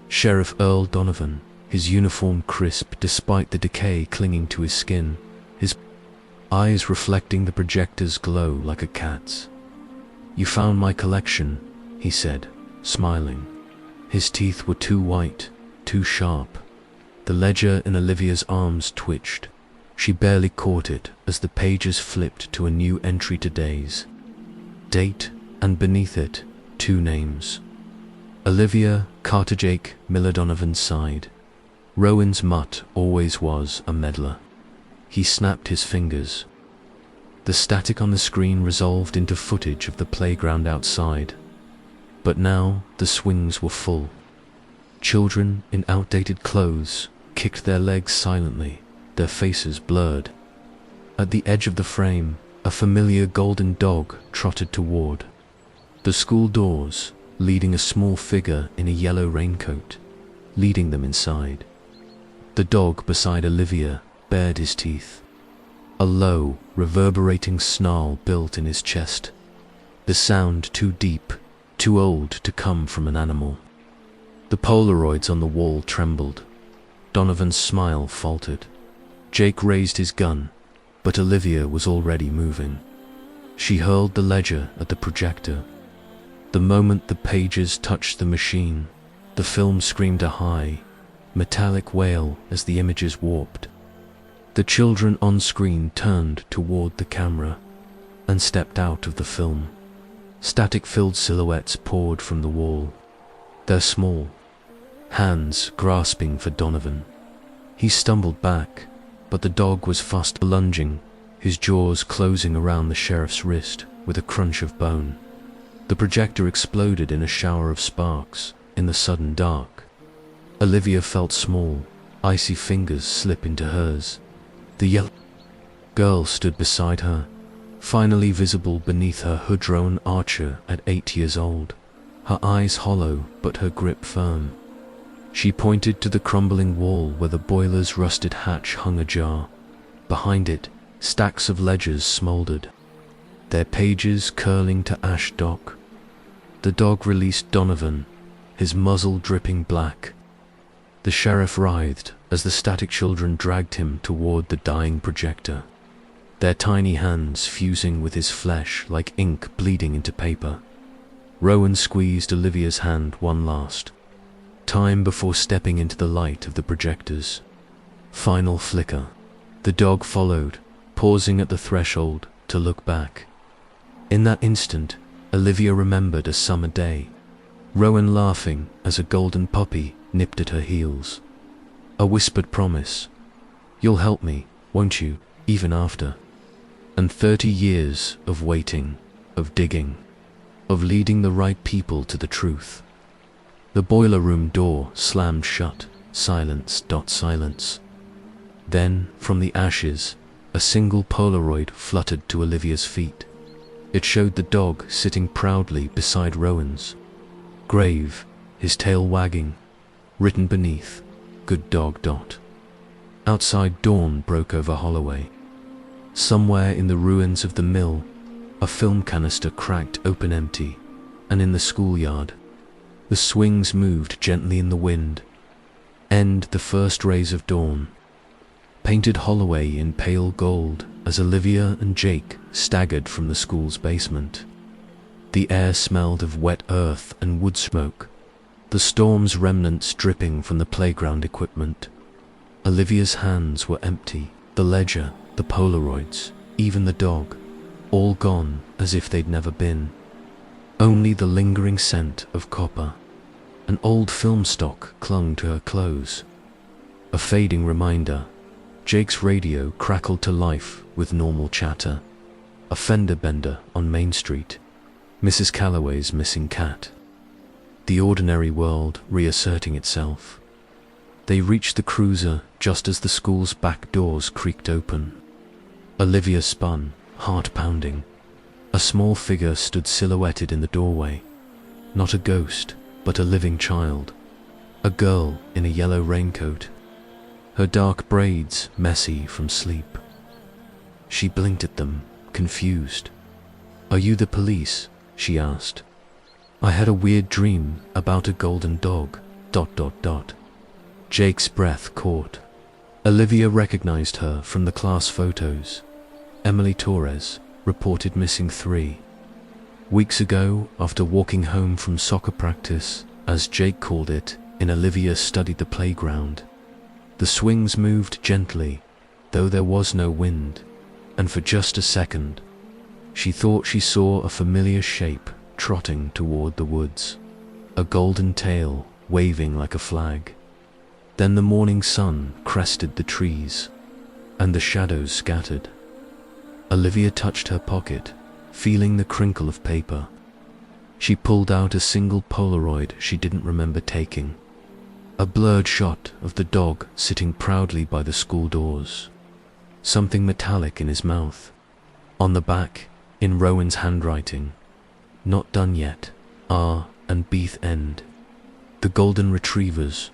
Sheriff Earl Donovan, his uniform crisp despite the decay clinging to his skin, his eyes reflecting the projector's glow like a cat's. "You found my collection," he said, smiling. His teeth were too white, too sharp. The ledger in Olivia's arms twitched. She barely caught it as the pages flipped to a new entry: today's date, and beneath it, 2 names. Olivia Carter. Jake Miller Donovan sighed. Rowan's mutt always was a meddler. He snapped his fingers. The static on the screen resolved into footage of the playground outside. But now the swings were full. Children in outdated clothes kicked their legs silently, their faces blurred. At the edge of the frame, a familiar golden dog trotted toward the school doors, leading a small figure in a yellow raincoat, leading them inside. The dog beside Olivia bared his teeth. A low, reverberating snarl built in his chest, the sound too deep, too old to come from an animal. The Polaroids on the wall trembled. Donovan's smile faltered. Jake raised his gun, but Olivia was already moving. She hurled the ledger at the projector. The moment the pages touched the machine, the film screamed a high, metallic wail as the images warped. The children on screen turned toward the camera and stepped out of the film. Static-filled silhouettes poured from the wall, their small hands grasping for Donovan. He stumbled back, but the dog was fast lunging, his jaws closing around the sheriff's wrist with a crunch of bone. The projector exploded in a shower of sparks in the sudden dark. Olivia felt small, icy fingers slip into hers. The yellow girl stood beside her, finally visible beneath her hood-roan archer at 8 years old, her eyes hollow but her grip firm. She pointed to the crumbling wall where the boiler's rusted hatch hung ajar. Behind it, stacks of ledgers smoldered, their pages curling to ash dock. The dog released Donovan, his muzzle dripping black. The sheriff writhed as the static children dragged him toward the dying projector, their tiny hands fusing with his flesh like ink bleeding into paper. Rowan squeezed Olivia's hand one last time before stepping into the light of the projectors. Final flicker. The dog followed, pausing at the threshold to look back. In that instant, Olivia remembered a summer day, Rowan laughing as a golden puppy nipped at her heels. A whispered promise, "You'll help me, won't you, even after?" And 30 years of waiting, of digging, of leading the right people to the truth. The boiler room door slammed shut, silence. Then, from the ashes, a single Polaroid fluttered to Olivia's feet. It showed the dog sitting proudly beside Rowan's grave, his tail wagging, written beneath, "Good dog." Outside, dawn broke over Holloway. Somewhere in the ruins of the mill, a film canister cracked open empty, and in the schoolyard, the swings moved gently in the wind. And the first rays of dawn painted Holloway in pale gold as Olivia and Jake staggered from the school's basement. The air smelled of wet earth and wood smoke, the storm's remnants dripping from the playground equipment. Olivia's hands were empty, the ledger, the Polaroids, even the dog, all gone as if they'd never been. Only the lingering scent of copper. An old film stock clung to her clothes. A fading reminder. Jake's radio crackled to life with normal chatter. A fender bender on Main Street. Mrs. Calloway's missing cat. The ordinary world reasserting itself. They reached the cruiser just as the school's back doors creaked open. Olivia spun, heart pounding. A small figure stood silhouetted in the doorway. Not a ghost, but a living child. A girl in a yellow raincoat, her dark braids messy from sleep. She blinked at them, confused. "Are you the police?" she asked. "I had a weird dream about a golden dog, ... Jake's breath caught. Olivia recognized her from the class photos. Emily Torres, reported missing 3 weeks ago after walking home from soccer practice, as Jake called it, and Olivia studied the playground. The swings moved gently, though there was no wind, and for just a second, she thought she saw a familiar shape trotting toward the woods, a golden tail waving like a flag. Then the morning sun crested the trees, and the shadows scattered. Olivia touched her pocket, feeling the crinkle of paper. She pulled out a single Polaroid she didn't remember taking. A blurred shot of the dog sitting proudly by the school doors, something metallic in his mouth. On the back, in Rowan's handwriting, "Not done yet, R and Beath End." The golden retrievers.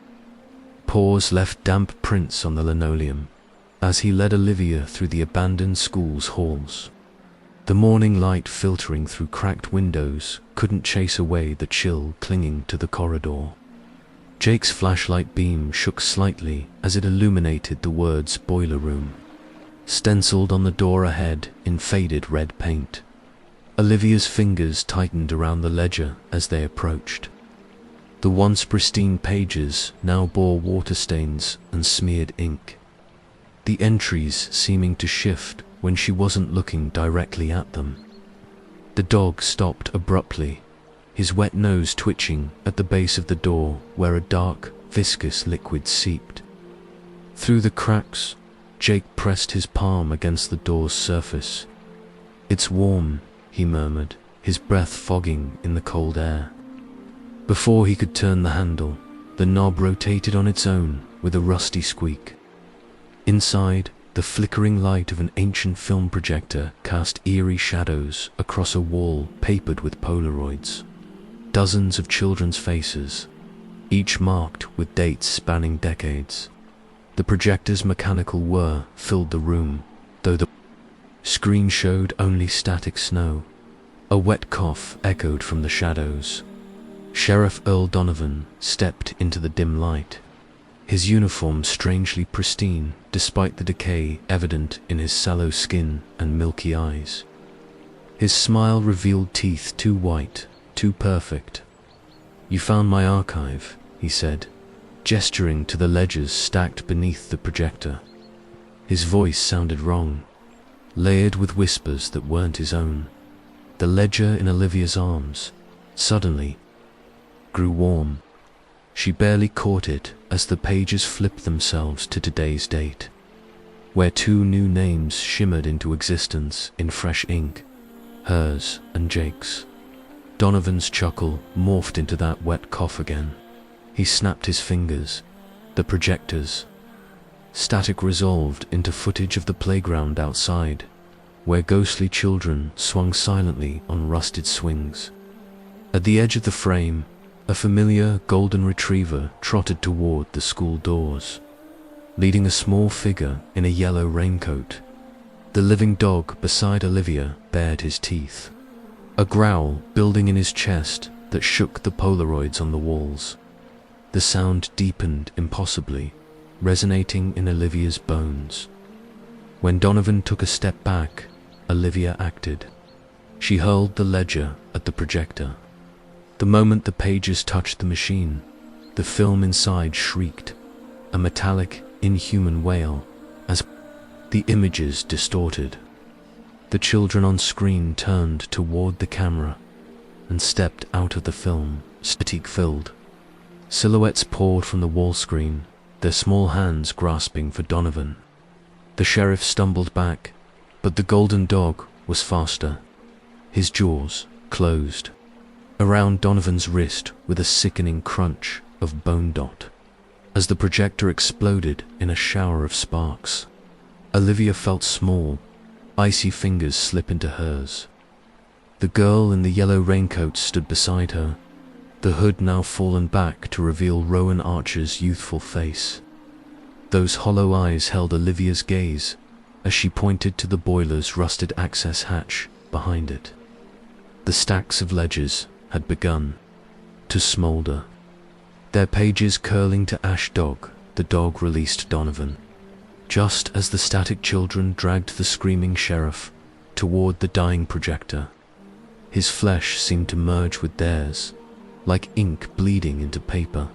Paws left damp prints on the linoleum as he led Olivia through the abandoned school's halls. The morning light filtering through cracked windows couldn't chase away the chill clinging to the corridor. Jake's flashlight beam shook slightly as it illuminated the words "boiler room," stenciled on the door ahead in faded red paint. Olivia's fingers tightened around the ledger as they approached. The once pristine pages now bore water stains and smeared ink, the entries seeming to shift when she wasn't looking directly at them. The dog stopped abruptly, his wet nose twitching at the base of the door where a dark, viscous liquid seeped. Through the cracks, Jake pressed his palm against the door's surface. "It's warm," he murmured, his breath fogging in the cold air. Before he could turn the handle, the knob rotated on its own with a rusty squeak. Inside, the flickering light of an ancient film projector cast eerie shadows across a wall papered with Polaroids. Dozens of children's faces, each marked with dates spanning decades. The projector's mechanical whir filled the room, though the screen showed only static snow. A wet cough echoed from the shadows. Sheriff Earl Donovan stepped into the dim light, his uniform strangely pristine despite the decay evident in his sallow skin and milky eyes. His smile revealed teeth too white, too perfect. "You found my archive," he said, gesturing to the ledgers stacked beneath the projector. His voice sounded wrong, layered with whispers that weren't his own. The ledger in Olivia's arms suddenly grew warm. She barely caught it as the pages flipped themselves to today's date, where two new names shimmered into existence in fresh ink, hers and Jake's. Donovan's chuckle morphed into that wet cough again. He snapped his fingers. The projectors. Static resolved into footage of the playground outside, where ghostly children swung silently on rusted swings. At the edge of the frame, a familiar golden retriever trotted toward the school doors, leading a small figure in a yellow raincoat. The living dog beside Olivia bared his teeth, a growl building in his chest that shook the Polaroids on the walls. The sound deepened impossibly, resonating in Olivia's bones. When Donovan took a step back, Olivia acted. She hurled the ledger at the projector. The moment the pages touched the machine, the film inside shrieked, a metallic, inhuman wail, as the images distorted. The children on screen turned toward the camera and stepped out of the film, fatigue-filled. Silhouettes poured from the wall screen, their small hands grasping for Donovan. The sheriff stumbled back, but the golden dog was faster, his jaws closed around Donovan's wrist with a sickening crunch of bone dot. As the projector exploded in a shower of sparks, Olivia felt small, icy fingers slip into hers. The girl in the yellow raincoat stood beside her, the hood now fallen back to reveal Rowan Archer's youthful face. Those hollow eyes held Olivia's gaze as she pointed to the boiler's rusted access hatch behind it. The stacks of ledgers had begun to smolder, their pages curling to ash. The dog released Donovan, just as the static children dragged the screaming sheriff toward the dying projector. His flesh seemed to merge with theirs, like ink bleeding into paper.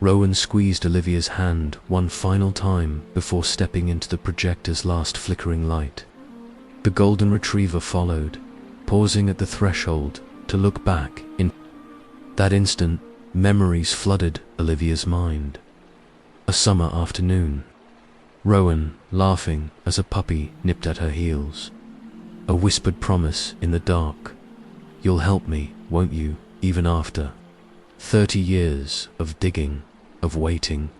Rowan squeezed Olivia's hand one final time before stepping into the projector's last flickering light. The golden retriever followed, pausing at the threshold to look back. In that instant, memories flooded Olivia's mind. A summer afternoon. Rowan, laughing as a puppy nipped at her heels. A whispered promise in the dark. "You'll help me, won't you, even after 30 years of digging, of waiting,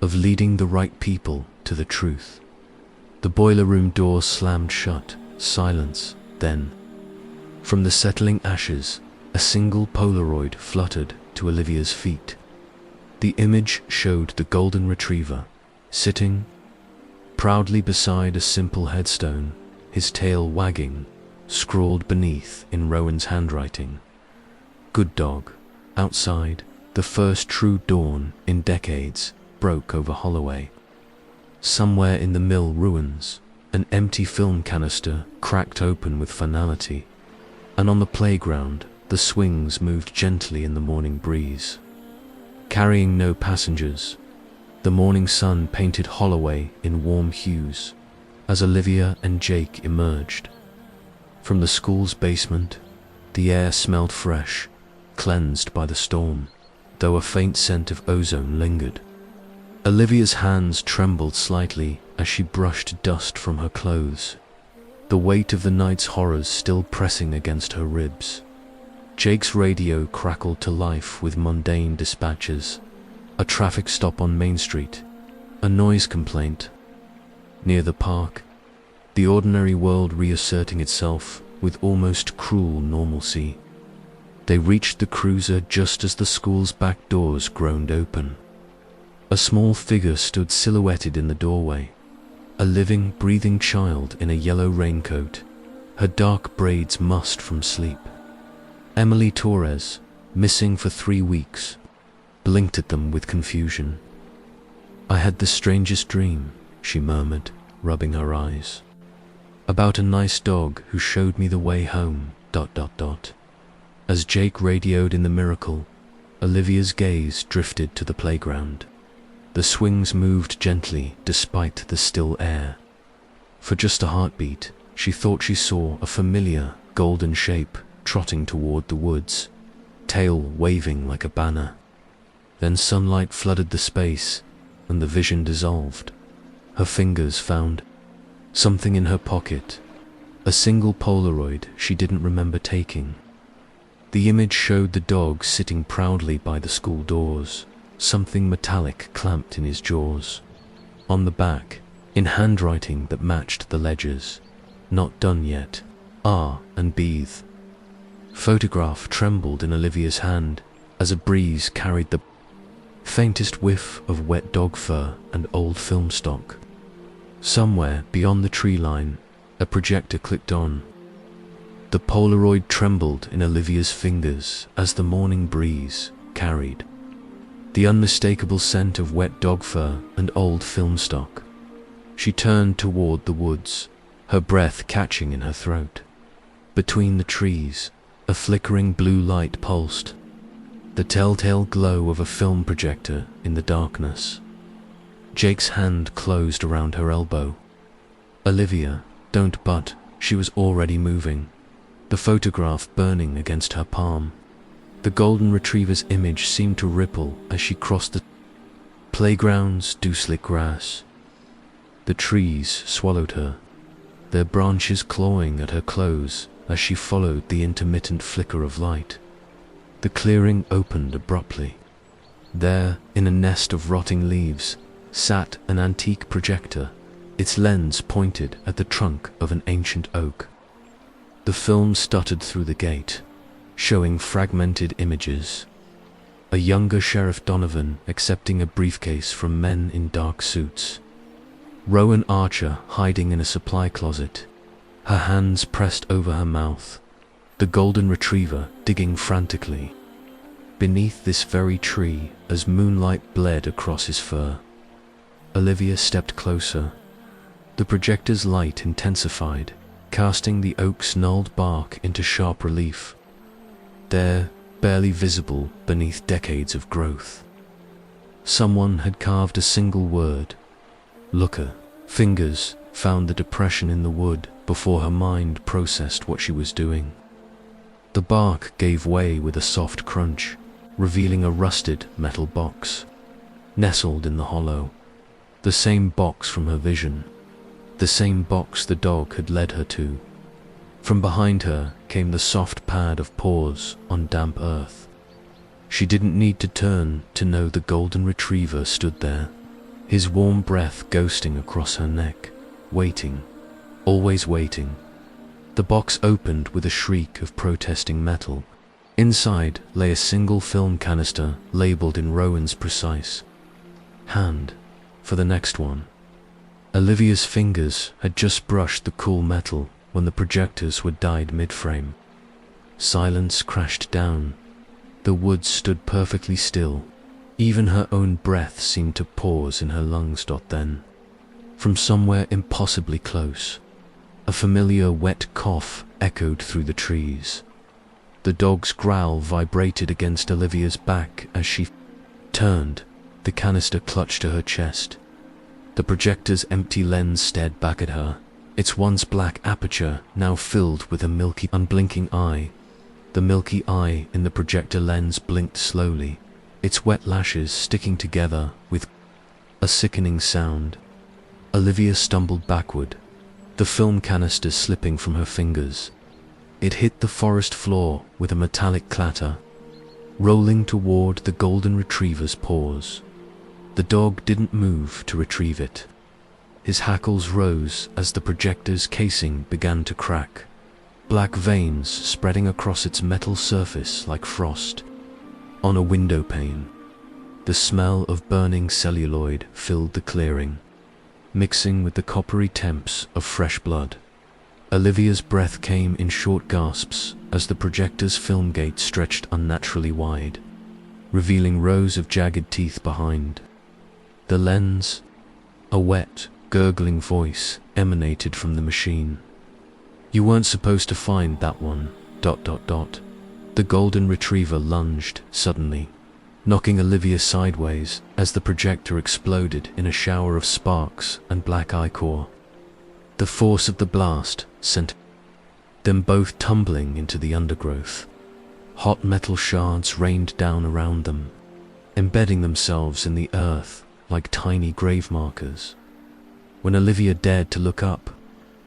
of leading the right people to the truth." The boiler room door slammed shut. Silence. Then, from the settling ashes, a single Polaroid fluttered to Olivia's feet. The image showed the golden retriever, sitting proudly beside a simple headstone, his tail wagging, scrawled beneath in Rowan's handwriting. "Good dog." Outside, the first true dawn in decades broke over Holloway. Somewhere in the mill ruins, an empty film canister cracked open with finality, and on the playground, the swings moved gently in the morning breeze. Carrying no passengers, the morning sun painted Holloway in warm hues as Olivia and Jake emerged. From the school's basement, the air smelled fresh, cleansed by the storm, though a faint scent of ozone lingered. Olivia's hands trembled slightly as she brushed dust from her clothes, the weight of the night's horrors still pressing against her ribs. Jake's radio crackled to life with mundane dispatches: a traffic stop on Main Street, a noise complaint. Near the park, the ordinary world reasserting itself with almost cruel normalcy. They reached the cruiser just as the school's back doors groaned open. A small figure stood silhouetted in the doorway, a living, breathing child in a yellow raincoat, her dark braids mussed from sleep. Emily Torres, missing for 3 weeks, blinked at them with confusion. "I had the strangest dream," she murmured, rubbing her eyes. "About a nice dog who showed me the way home, ... As Jake radioed in the miracle, Olivia's gaze drifted to the playground. The swings moved gently despite the still air. For just a heartbeat, she thought she saw a familiar, golden shape trotting toward the woods, tail waving like a banner. Then sunlight flooded the space, and the vision dissolved. Her fingers found something in her pocket, a single Polaroid she didn't remember taking. The image showed the dog sitting proudly by the school doors, something metallic clamped in his jaws. On the back, in handwriting that matched the ledgers, "Not done yet. R and breathe." Photograph trembled in Olivia's hand as a breeze carried the faintest whiff of wet dog fur and old film stock. Somewhere beyond the tree line, a projector clicked on. The Polaroid trembled in Olivia's fingers as the morning breeze carried the unmistakable scent of wet dog fur and old film stock. She turned toward the woods, her breath catching in her throat. Between the trees, a flickering blue light pulsed, the telltale glow of a film projector in the darkness. Jake's hand closed around her elbow. "Olivia, don't," but she was already moving, the photograph burning against her palm. The golden retriever's image seemed to ripple as she crossed the playground's dew-slick grass. The trees swallowed her, their branches clawing at her clothes as she followed the intermittent flicker of light. The clearing opened abruptly. There, in a nest of rotting leaves, sat an antique projector, its lens pointed at the trunk of an ancient oak. The film stuttered through the gate, showing fragmented images. A younger Sheriff Donovan accepting a briefcase from men in dark suits. Rowan Archer hiding in a supply closet, her hands pressed over her mouth, the golden retriever digging frantically. Beneath this very tree, as moonlight bled across his fur, Olivia stepped closer. The projector's light intensified, casting the oak's gnarled bark into sharp relief. There, barely visible beneath decades of growth, someone had carved a single word: "Looker." Fingers found the depression in the wood before her mind processed what she was doing. The bark gave way with a soft crunch, revealing a rusted metal box. Nestled in the hollow, the same box from her vision, the same box the dog had led her to. From behind her came the soft pad of paws on damp earth. She didn't need to turn to know the golden retriever stood there, his warm breath ghosting across her neck, waiting, always waiting. The box opened with a shriek of protesting metal. Inside lay a single film canister labeled in Rowan's precise hand for the next one. Olivia's fingers had just brushed the cool metal when the projectors were died mid-frame. Silence crashed down. The woods stood perfectly still. Even her own breath seemed to pause in her lungs. Then, from somewhere impossibly close, a familiar wet cough echoed through the trees. The dog's growl vibrated against Olivia's back as she turned, the canister clutched to her chest. The projector's empty lens stared back at her, its once black aperture now filled with a milky, unblinking eye. The milky eye in the projector lens blinked slowly, its wet lashes sticking together with a sickening sound. Olivia stumbled backward, the film canister slipping from her fingers. It hit the forest floor with a metallic clatter, rolling toward the golden retriever's paws. The dog didn't move to retrieve it. His hackles rose as the projector's casing began to crack, black veins spreading across its metal surface like frost on a window pane. The smell of burning celluloid filled the clearing, mixing with the coppery temps of fresh blood. Olivia's breath came in short gasps as the projector's film gate stretched unnaturally wide, revealing rows of jagged teeth behind. The lens, a wet, gurgling voice emanated from the machine. "You weren't supposed to find that one, ... The golden retriever lunged suddenly, knocking Olivia sideways as the projector exploded in a shower of sparks and black ichor. The force of the blast sent them both tumbling into the undergrowth. Hot metal shards rained down around them, embedding themselves in the earth like tiny grave markers. When Olivia dared to look up,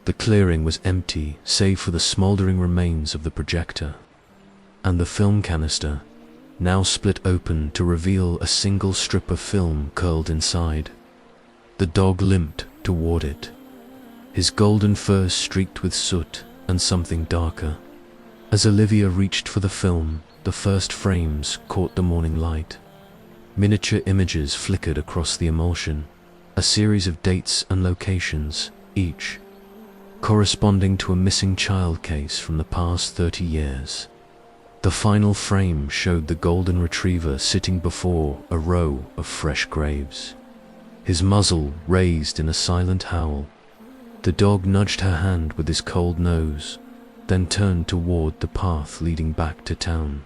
the clearing was empty save for the smoldering remains of the projector, and the film canister, now split open to reveal a single strip of film curled inside. The dog limped toward it, his golden fur streaked with soot and something darker. As Olivia reached for the film, the first frames caught the morning light. Miniature images flickered across the emulsion, a series of dates and locations, each corresponding to a missing child case from the past 30 years. The final frame showed the golden retriever sitting before a row of fresh graves, his muzzle raised in a silent howl. The dog nudged her hand with his cold nose, then turned toward the path leading back to town.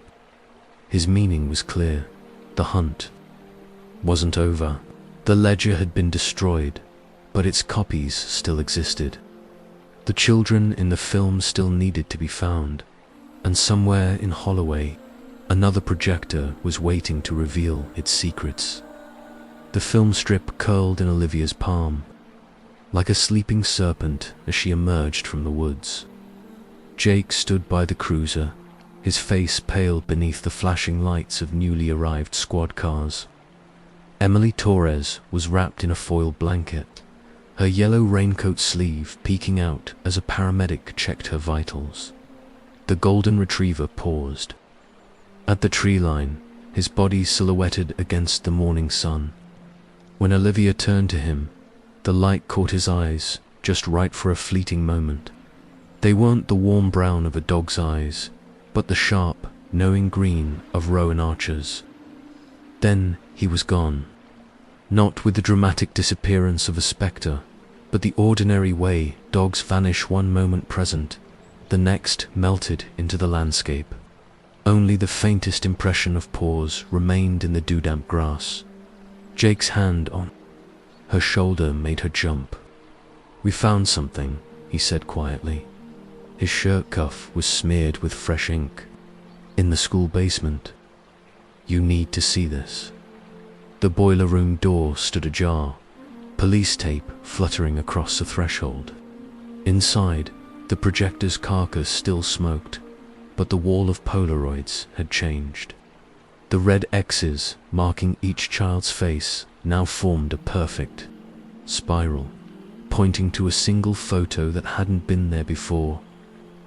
His meaning was clear. The hunt wasn't over. The ledger had been destroyed, but its copies still existed. The children in the film still needed to be found, and somewhere in Holloway, another projector was waiting to reveal its secrets. The film strip curled in Olivia's palm, like a sleeping serpent as she emerged from the woods. Jake stood by the cruiser, his face pale beneath the flashing lights of newly arrived squad cars. Emily Torres was wrapped in a foil blanket, her yellow raincoat sleeve peeking out as a paramedic checked her vitals. The golden retriever paused at the tree line, his body silhouetted against the morning sun. When Olivia turned to him, the light caught his eyes, just right for a fleeting moment. They weren't the warm brown of a dog's eyes, but the sharp, knowing green of Rowan Archer's. Then he was gone. Not with the dramatic disappearance of a spectre, but the ordinary way dogs vanish one moment present, the next melted into the landscape. Only the faintest impression of paws remained in the dew-damp grass. Jake's hand on her shoulder made her jump. "We found something," he said quietly. His shirt cuff was smeared with fresh ink. "In the school basement. You need to see this." The boiler room door stood ajar, police tape fluttering across the threshold. Inside, the projector's carcass still smoked, but the wall of Polaroids had changed. The red X's marking each child's face now formed a perfect spiral, pointing to a single photo that hadn't been there before.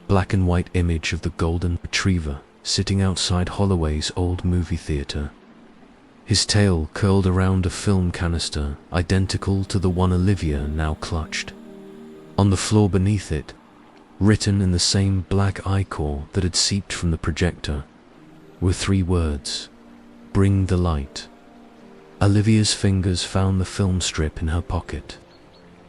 Black and white image of the golden retriever sitting outside Holloway's old movie theater. His tail curled around a film canister identical to the one Olivia now clutched. On the floor beneath it, written in the same black ichor that had seeped from the projector, were 3 words: "Bring the light." Olivia's fingers found the film strip in her pocket.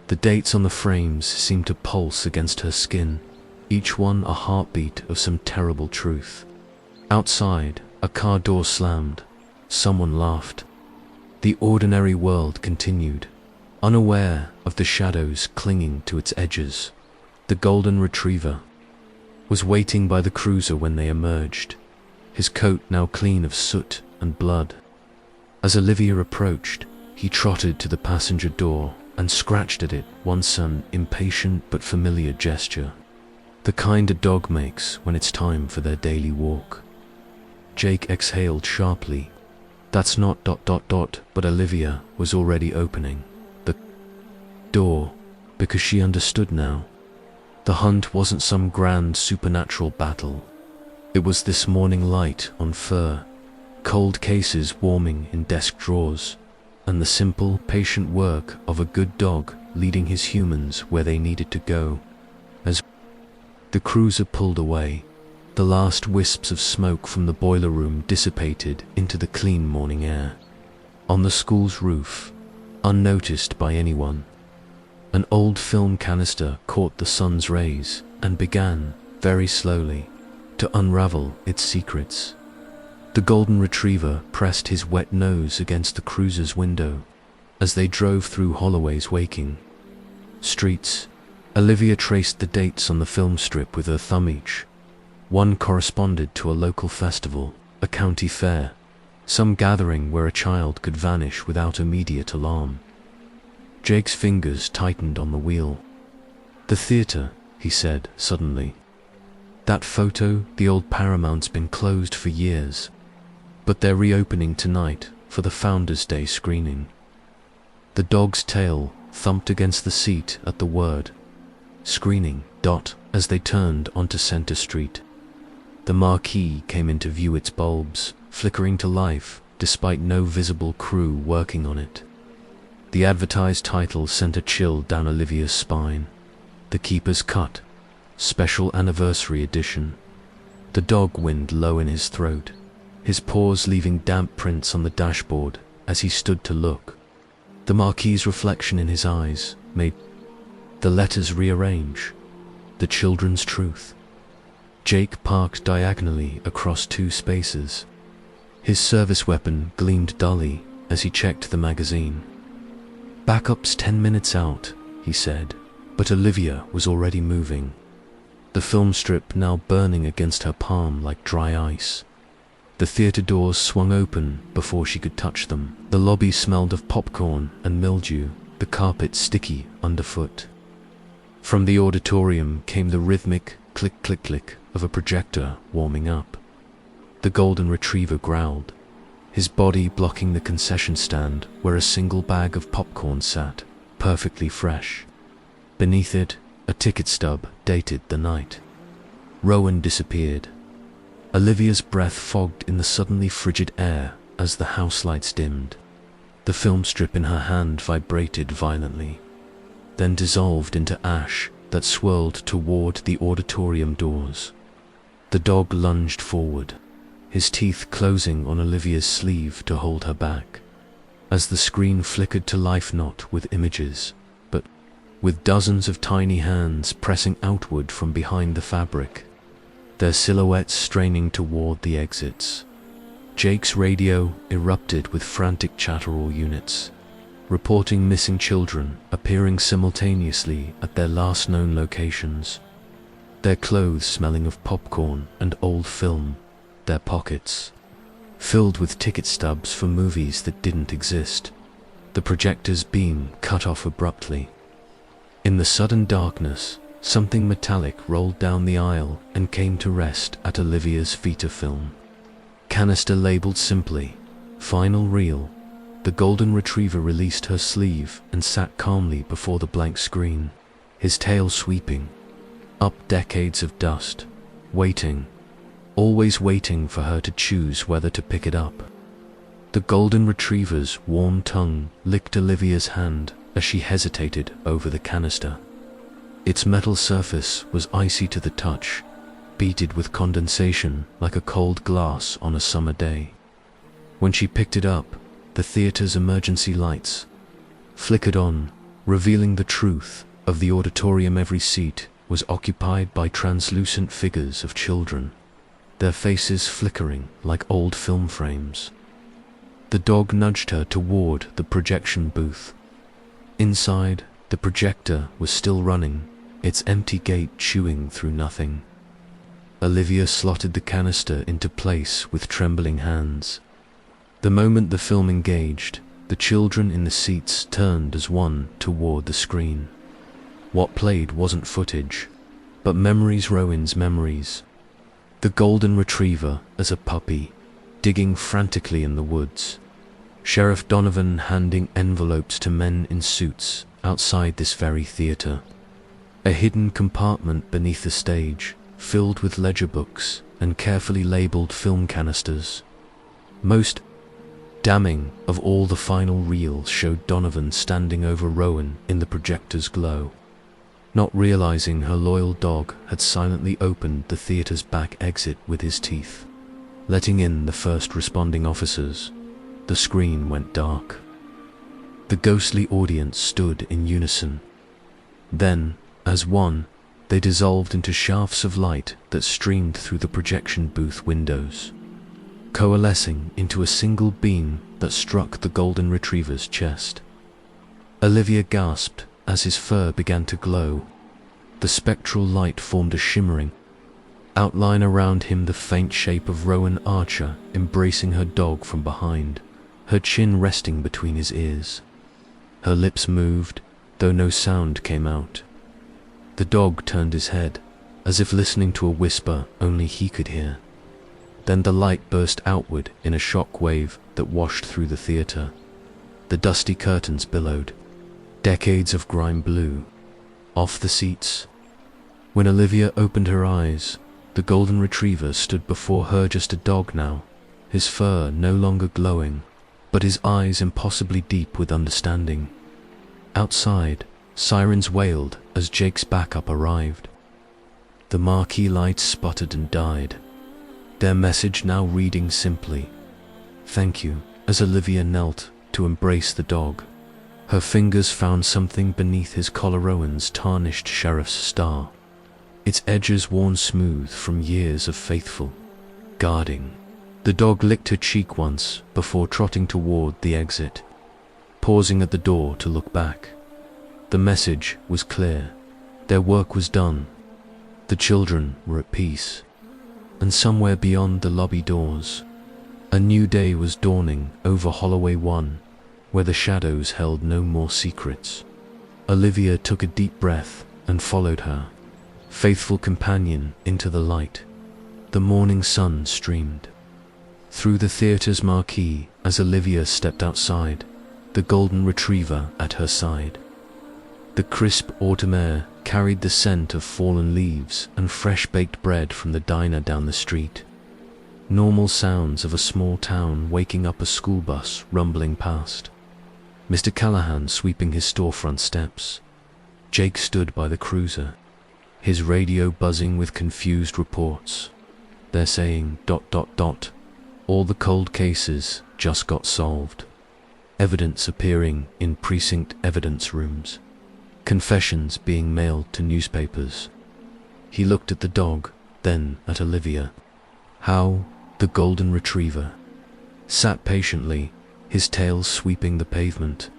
The dates on the frames seemed to pulse against her skin, each one a heartbeat of some terrible truth. Outside, a car door slammed. Someone laughed. The ordinary world continued, unaware of the shadows clinging to its edges. The golden retriever was waiting by the cruiser when they emerged, his coat now clean of soot and blood. As Olivia approached, he trotted to the passenger door and scratched at it once, an impatient but familiar gesture, the kind a dog makes when it's time for their daily walk. Jake exhaled sharply. That's not ... but Olivia was already opening the door, because she understood now. The hunt wasn't some grand supernatural battle. It was this morning light on fur, cold cases warming in desk drawers, and the simple, patient work of a good dog leading his humans where they needed to go. As the cruiser pulled away, the last wisps of smoke from the boiler room dissipated into the clean morning air. On the school's roof, unnoticed by anyone, an old film canister caught the sun's rays and began, very slowly, to unravel its secrets. The golden retriever pressed his wet nose against the cruiser's window as they drove through Holloway's waking streets. Olivia traced the dates on the film strip with her thumb each. One corresponded to a local festival, a county fair, some gathering where a child could vanish without immediate alarm. Jake's fingers tightened on the wheel. The theater, he said suddenly. That photo, the old Paramount's been closed for years, but they're reopening tonight for the Founders' Day screening. The dog's tail thumped against the seat at the word screening ... as they turned onto Center Street. The marquee came into view, its bulbs flickering to life despite no visible crew working on it. The advertised title sent a chill down Olivia's spine. The Keeper's Cut, Special Anniversary Edition. The dog whined low in his throat, his paws leaving damp prints on the dashboard as he stood to look. The marquee's reflection in his eyes made the letters rearrange. The Children's Truth. Jake parked diagonally across two spaces. His service weapon gleamed dully as he checked the magazine. Backup's 10 minutes out, he said, but Olivia was already moving, the film strip now burning against her palm like dry ice. The theater doors swung open before she could touch them. The lobby smelled of popcorn and mildew, the carpet sticky underfoot. From the auditorium came the rhythmic click-click-click of a projector warming up. The golden retriever growled, his body blocking the concession stand where a single bag of popcorn sat, perfectly fresh. Beneath it, a ticket stub dated the night. Rowan disappeared. Olivia's breath fogged in the suddenly frigid air as the house lights dimmed. The film strip in her hand vibrated violently, then dissolved into ash that swirled toward the auditorium doors. The dog lunged forward, his teeth closing on Olivia's sleeve to hold her back. As the screen flickered to life, not with images, but with dozens of tiny hands pressing outward from behind the fabric, their silhouettes straining toward the exits. Jake's radio erupted with frantic chatter, all units reporting missing children appearing simultaneously at their last known locations, their clothes smelling of popcorn and old film, their pockets filled with ticket stubs for movies that didn't exist. The projector's beam cut off abruptly. In the sudden darkness, something metallic rolled down the aisle and came to rest at Olivia's feet. A film canister labeled simply, "Final Reel." The golden retriever released her sleeve and sat calmly before the blank screen, his tail sweeping up decades of dust, waiting, always waiting for her to choose whether to pick it up. The golden retriever's warm tongue licked Olivia's hand as she hesitated over the canister. Its metal surface was icy to the touch, beaded with condensation like a cold glass on a summer day. When she picked it up, the theater's emergency lights flickered on, revealing the truth of the auditorium. Every seat was occupied by translucent figures of children, their faces flickering like old film frames. The dog nudged her toward the projection booth. Inside, the projector was still running, its empty gate chewing through nothing. Olivia slotted the canister into place with trembling hands. The moment the film engaged, the children in the seats turned as one toward the screen. What played wasn't footage, but memories, Rowan's memories. The golden retriever as a puppy, digging frantically in the woods. Sheriff Donovan handing envelopes to men in suits outside this very theater. A hidden compartment beneath the stage, filled with ledger books and carefully labeled film canisters. Most damning of all, the final reel showed Donovan standing over Rowan in the projector's glow. Not realizing her loyal dog had silently opened the theater's back exit with his teeth, letting in the first responding officers. The screen went dark. The ghostly audience stood in unison. Then, as one, they dissolved into shafts of light that streamed through the projection booth windows, coalescing into a single beam that struck the golden retriever's chest. Olivia gasped as his fur began to glow. The spectral light formed a shimmering outline around him, the faint shape of Rowan Archer embracing her dog from behind, her chin resting between his ears. Her lips moved, though no sound came out. The dog turned his head, as if listening to a whisper only he could hear. Then the light burst outward in a shock wave that washed through the theater. The dusty curtains billowed. Decades of grime blew off the seats. When Olivia opened her eyes, the golden retriever stood before her, just a dog now, his fur no longer glowing, but his eyes impossibly deep with understanding. Outside, sirens wailed as Jake's backup arrived. The marquee lights sputtered and died, their message now reading simply, "Thank you," as Olivia knelt to embrace the dog. Her fingers found something beneath his collar, Rowan's tarnished sheriff's star, its edges worn smooth from years of faithful guarding. The dog licked her cheek once before trotting toward the exit, pausing at the door to look back. The message was clear. Their work was done. The children were at peace. And somewhere beyond the lobby doors, a new day was dawning over Holloway 1, where the shadows held no more secrets. Olivia took a deep breath and followed her faithful companion into the light. The morning sun streamed through the theater's marquee as Olivia stepped outside, the golden retriever at her side. The crisp autumn air carried the scent of fallen leaves and fresh-baked bread from the diner down the street. Normal sounds of a small town waking up, a school bus rumbling past, Mr. Callahan sweeping his storefront steps. Jake stood by the cruiser, his radio buzzing with confused reports. They're saying ... all the cold cases just got solved. Evidence appearing in precinct evidence rooms. Confessions being mailed to newspapers. He looked at the dog, then at Olivia. How the golden retriever sat patiently, his tail sweeping the pavement.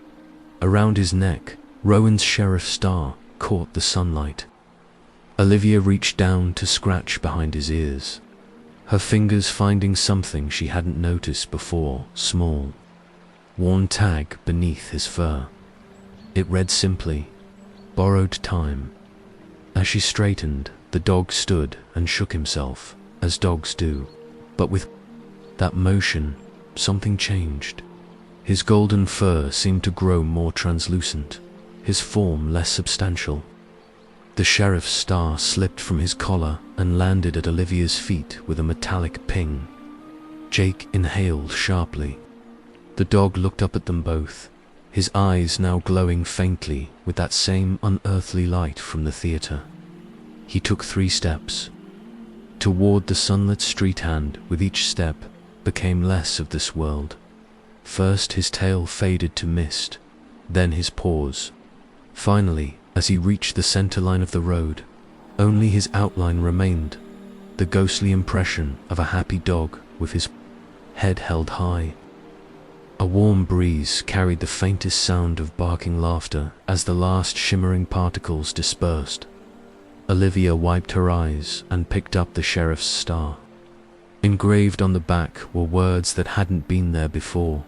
Around his neck, Rowan's sheriff's star caught the sunlight. Olivia reached down to scratch behind his ears, her fingers finding something she hadn't noticed before, small, worn tag beneath his fur. It read simply, "Borrowed time." As she straightened, the dog stood and shook himself, as dogs do. But with that motion, something changed. His golden fur seemed to grow more translucent, his form less substantial. The sheriff's star slipped from his collar and landed at Olivia's feet with a metallic ping. Jake inhaled sharply. The dog looked up at them both, his eyes now glowing faintly with that same unearthly light from the theater. He took 3 steps toward the sunlit street, and with each step became less of this world. First his tail faded to mist, then his paws. Finally, as he reached the center line of the road, only his outline remained, the the ghostly impression of a happy dog with his head held high. A warm breeze carried the faintest sound of barking laughter as the last shimmering particles dispersed. Olivia wiped her eyes and picked up the sheriff's star. Engraved on the back were words that hadn't been there before.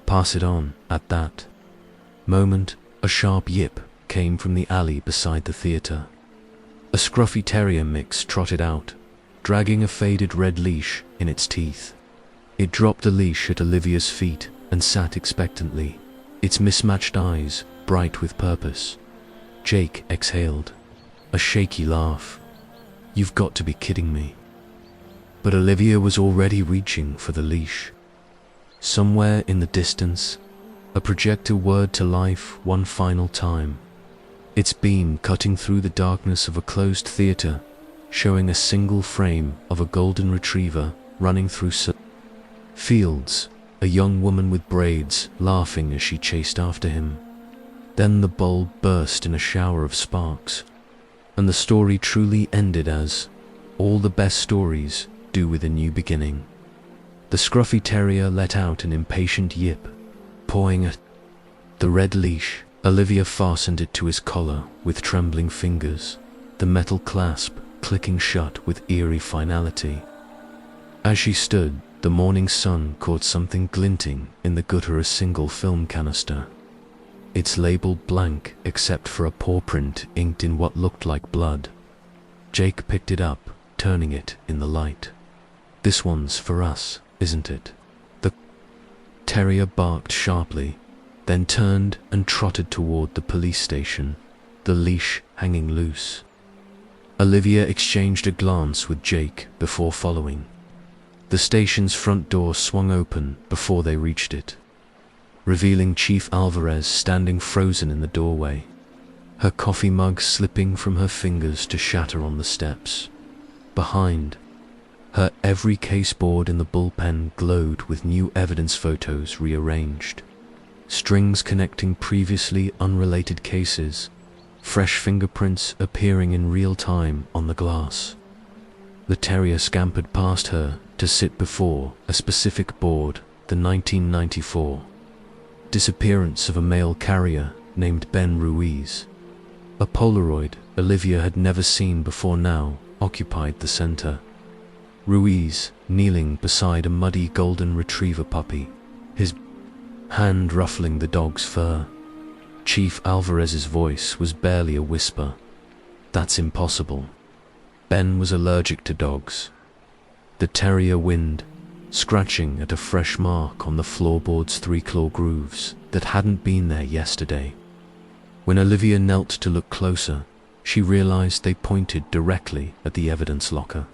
Pass it on. At that moment, a sharp yip came from the alley beside the theater. A scruffy terrier mix trotted out, dragging a faded red leash in its teeth. It dropped the leash at Olivia's feet and sat expectantly, its mismatched eyes bright with purpose. Jake exhaled, a shaky laugh. "You've got to be kidding me." But Olivia was already reaching for the leash. Somewhere in the distance, a projector whirred to life one final time, its beam cutting through the darkness of a closed theater, showing a single frame of a golden retriever running through fields, a young woman with braids laughing as she chased after him. Then the bulb burst in a shower of sparks, and the story truly ended as all the best stories do with a new beginning. The scruffy terrier let out an impatient yip, pawing at the red leash. Olivia fastened it to his collar with trembling fingers, the metal clasp clicking shut with eerie finality. As she stood, the morning sun caught something glinting in the gutter, a single film canister. It's labeled blank except for a paw print inked in what looked like blood. Jake picked it up, turning it in the light. "This one's for us, isn't it?" The terrier barked sharply, then turned and trotted toward the police station, the leash hanging loose. Olivia exchanged a glance with Jake before following. The station's front door swung open before they reached it, revealing Chief Alvarez standing frozen in the doorway, her coffee mug slipping from her fingers to shatter on the steps. Behind her, every caseboard in the bullpen glowed with new evidence photos rearranged, strings connecting previously unrelated cases, fresh fingerprints appearing in real time on the glass. The terrier scampered past her to sit before a specific board, the 1994 disappearance of a mail carrier named Ben Ruiz. A Polaroid Olivia had never seen before now occupied the center. Ruiz kneeling beside a muddy golden retriever puppy, his hand ruffling the dog's fur. Chief Alvarez's voice was barely a whisper. "That's impossible. Ben was allergic to dogs." The terrier whined, scratching at a fresh mark on the floorboard's 3-claw grooves that hadn't been there yesterday. When Olivia knelt to look closer, she realized they pointed directly at the evidence locker.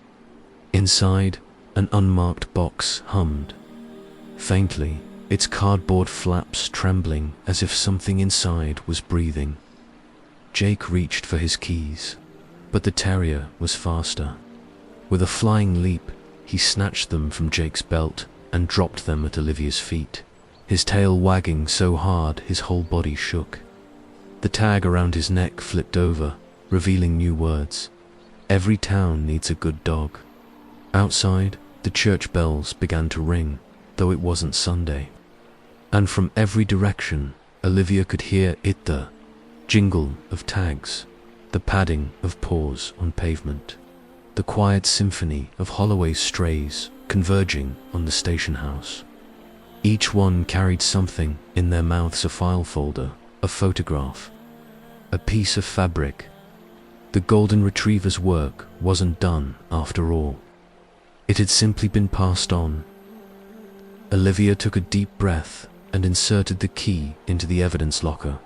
Inside, an unmarked box hummed faintly, its cardboard flaps trembling as if something inside was breathing. Jake reached for his keys, but the terrier was faster. With a flying leap, he snatched them from Jake's belt and dropped them at Olivia's feet, his tail wagging so hard his whole body shook. The tag around his neck flipped over, revealing new words. "Every town needs a good dog." Outside, the church bells began to ring, though it wasn't Sunday. And from every direction, Olivia could hear it, the jingle of tags, the padding of paws on pavement, the quiet symphony of Holloway strays converging on the station house. Each one carried something in their mouths: a file folder, a photograph, a piece of fabric. The golden retriever's work wasn't done after all. It had simply been passed on. Olivia took a deep breath and inserted the key into the evidence locker.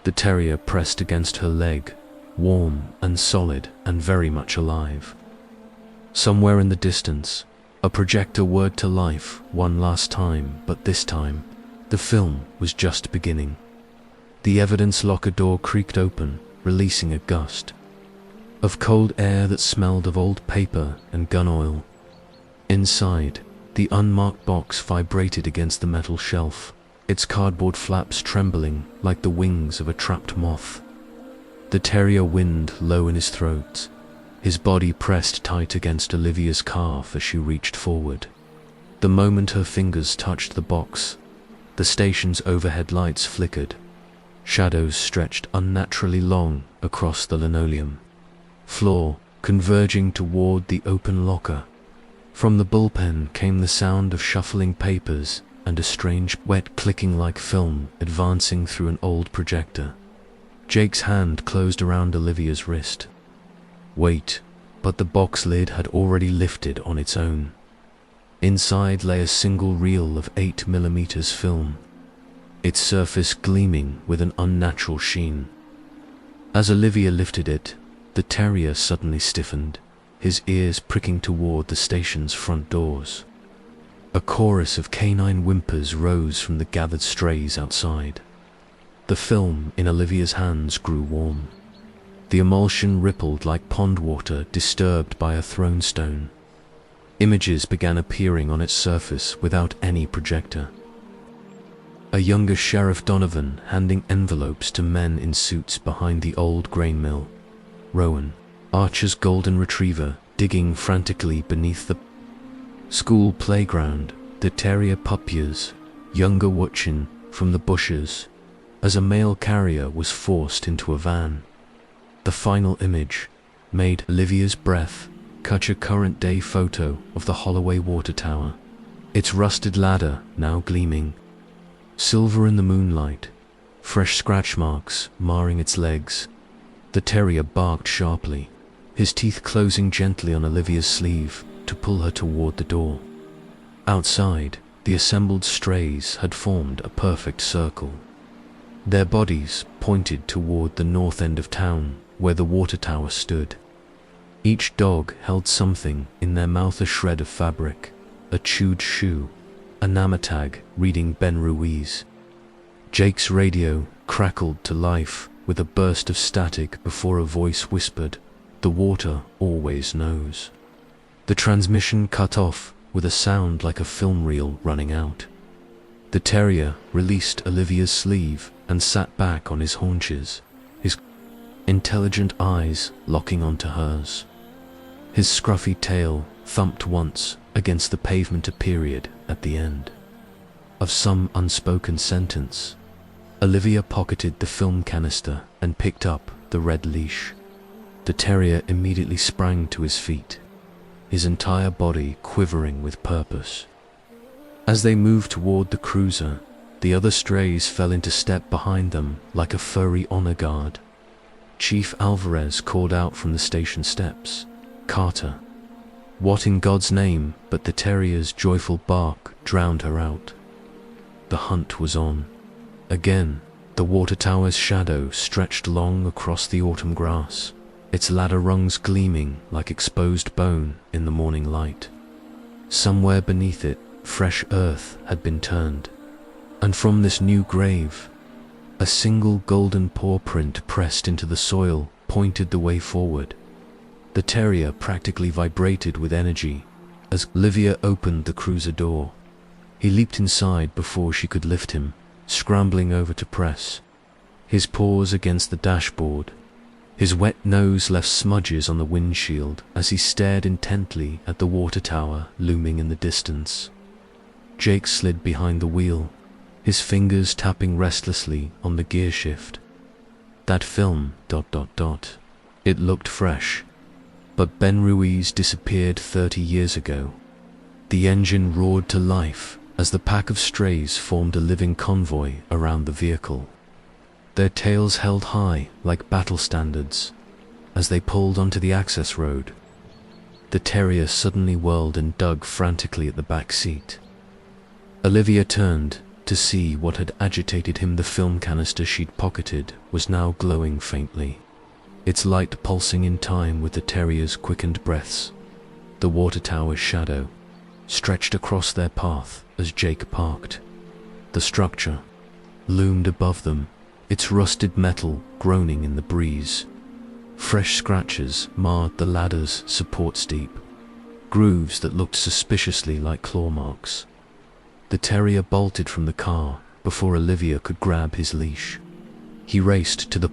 The terrier pressed against her leg, warm and solid and very much alive. Somewhere in the distance, a projector whirred to life one last time, but this time, the film was just beginning. The evidence locker door creaked open, releasing a gust of cold air that smelled of old paper and gun oil. Inside, the unmarked box vibrated against the metal shelf, its cardboard flaps trembling like the wings of a trapped moth. The terrier whined low in his throat, his body pressed tight against Olivia's calf as she reached forward. The moment her fingers touched the box, the station's overhead lights flickered. Shadows stretched unnaturally long across the linoleum floor, converging toward the open locker. From the bullpen came the sound of shuffling papers and a strange, wet clicking like film advancing through an old projector. Jake's hand closed around Olivia's wrist. Wait, but the box lid had already lifted on its own. Inside lay a single reel of 8mm film, its surface gleaming with an unnatural sheen. As Olivia lifted it, the terrier suddenly stiffened, his ears pricking toward the station's front doors. A chorus of canine whimpers rose from the gathered strays outside. The film in Olivia's hands grew warm. The emulsion rippled like pond water disturbed by a thrown stone. Images began appearing on its surface without any projector. A younger Sheriff Donovan handing envelopes to men in suits behind the old grain mill. Rowan, Archer's golden retriever, digging frantically beneath the school playground. The terrier puppies, younger watching from the bushes as a mail carrier was forced into a van. The final image made Olivia's breath catch a current-day photo of the Holloway water tower, its rusted ladder now gleaming silver in the moonlight, fresh scratch marks marring its legs. The terrier barked sharply, his teeth closing gently on Olivia's sleeve to pull her toward the door. Outside, the assembled strays had formed a perfect circle. Their bodies pointed toward the north end of town, where the water tower stood. Each dog held something in their mouth, a shred of fabric, a chewed shoe, a name tag reading Ben Ruiz. Jake's radio crackled to life with a burst of static before a voice whispered, "The water always knows." The transmission cut off with a sound like a film reel running out. The terrier released Olivia's sleeve and sat back on his haunches, his intelligent eyes locking onto hers. His scruffy tail thumped once against the pavement, a period at the end of some unspoken sentence. Olivia pocketed the film canister and picked up the red leash. The terrier immediately sprang to his feet, his entire body quivering with purpose. As they moved toward the cruiser, the other strays fell into step behind them like a furry honor guard. Chief Alvarez called out from the station steps, "Carter." What in God's name? But the terrier's joyful bark drowned her out. The hunt was on. Again, the water tower's shadow stretched long across the autumn grass, its ladder rungs gleaming like exposed bone in the morning light. Somewhere beneath it, fresh earth had been turned, and from this new grave, a single golden paw print pressed into the soil pointed the way forward. The terrier practically vibrated with energy as Olivia opened the cruiser door. He leaped inside before she could lift him, scrambling over to press, his paws against the dashboard. His wet nose left smudges on the windshield as he stared intently at the water tower looming in the distance. Jake slid behind the wheel, his fingers tapping restlessly on the gear shift. That film, ... It looked fresh, but Ben Ruiz disappeared 30 years ago. The engine roared to life as the pack of strays formed a living convoy around the vehicle. Their tails held high like battle standards as they pulled onto the access road. The terrier suddenly whirled and dug frantically at the back seat. Olivia turned to see what had agitated him. The film canister she'd pocketed was now glowing faintly, its light pulsing in time with the terrier's quickened breaths. The water tower's shadow stretched across their path as Jake parked. The structure loomed above them, its rusted metal groaning in the breeze. Fresh scratches marred the ladder's support steep, grooves that looked suspiciously like claw marks. The terrier bolted from the car before Olivia could grab his leash. He raced to the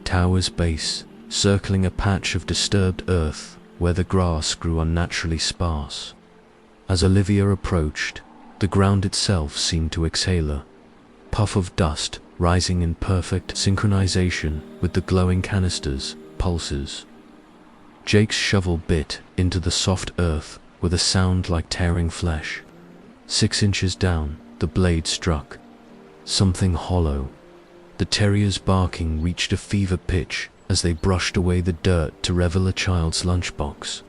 tower's base, circling a patch of disturbed earth where the grass grew unnaturally sparse. As Olivia approached, the ground itself seemed to exhale a puff of dust, rising in perfect synchronization with the glowing canister's pulses. Jake's shovel bit into the soft earth with a sound like tearing flesh. 6 inches down, the blade struck something hollow. The terrier's barking reached a fever pitch as they brushed away the dirt to reveal a child's lunchbox.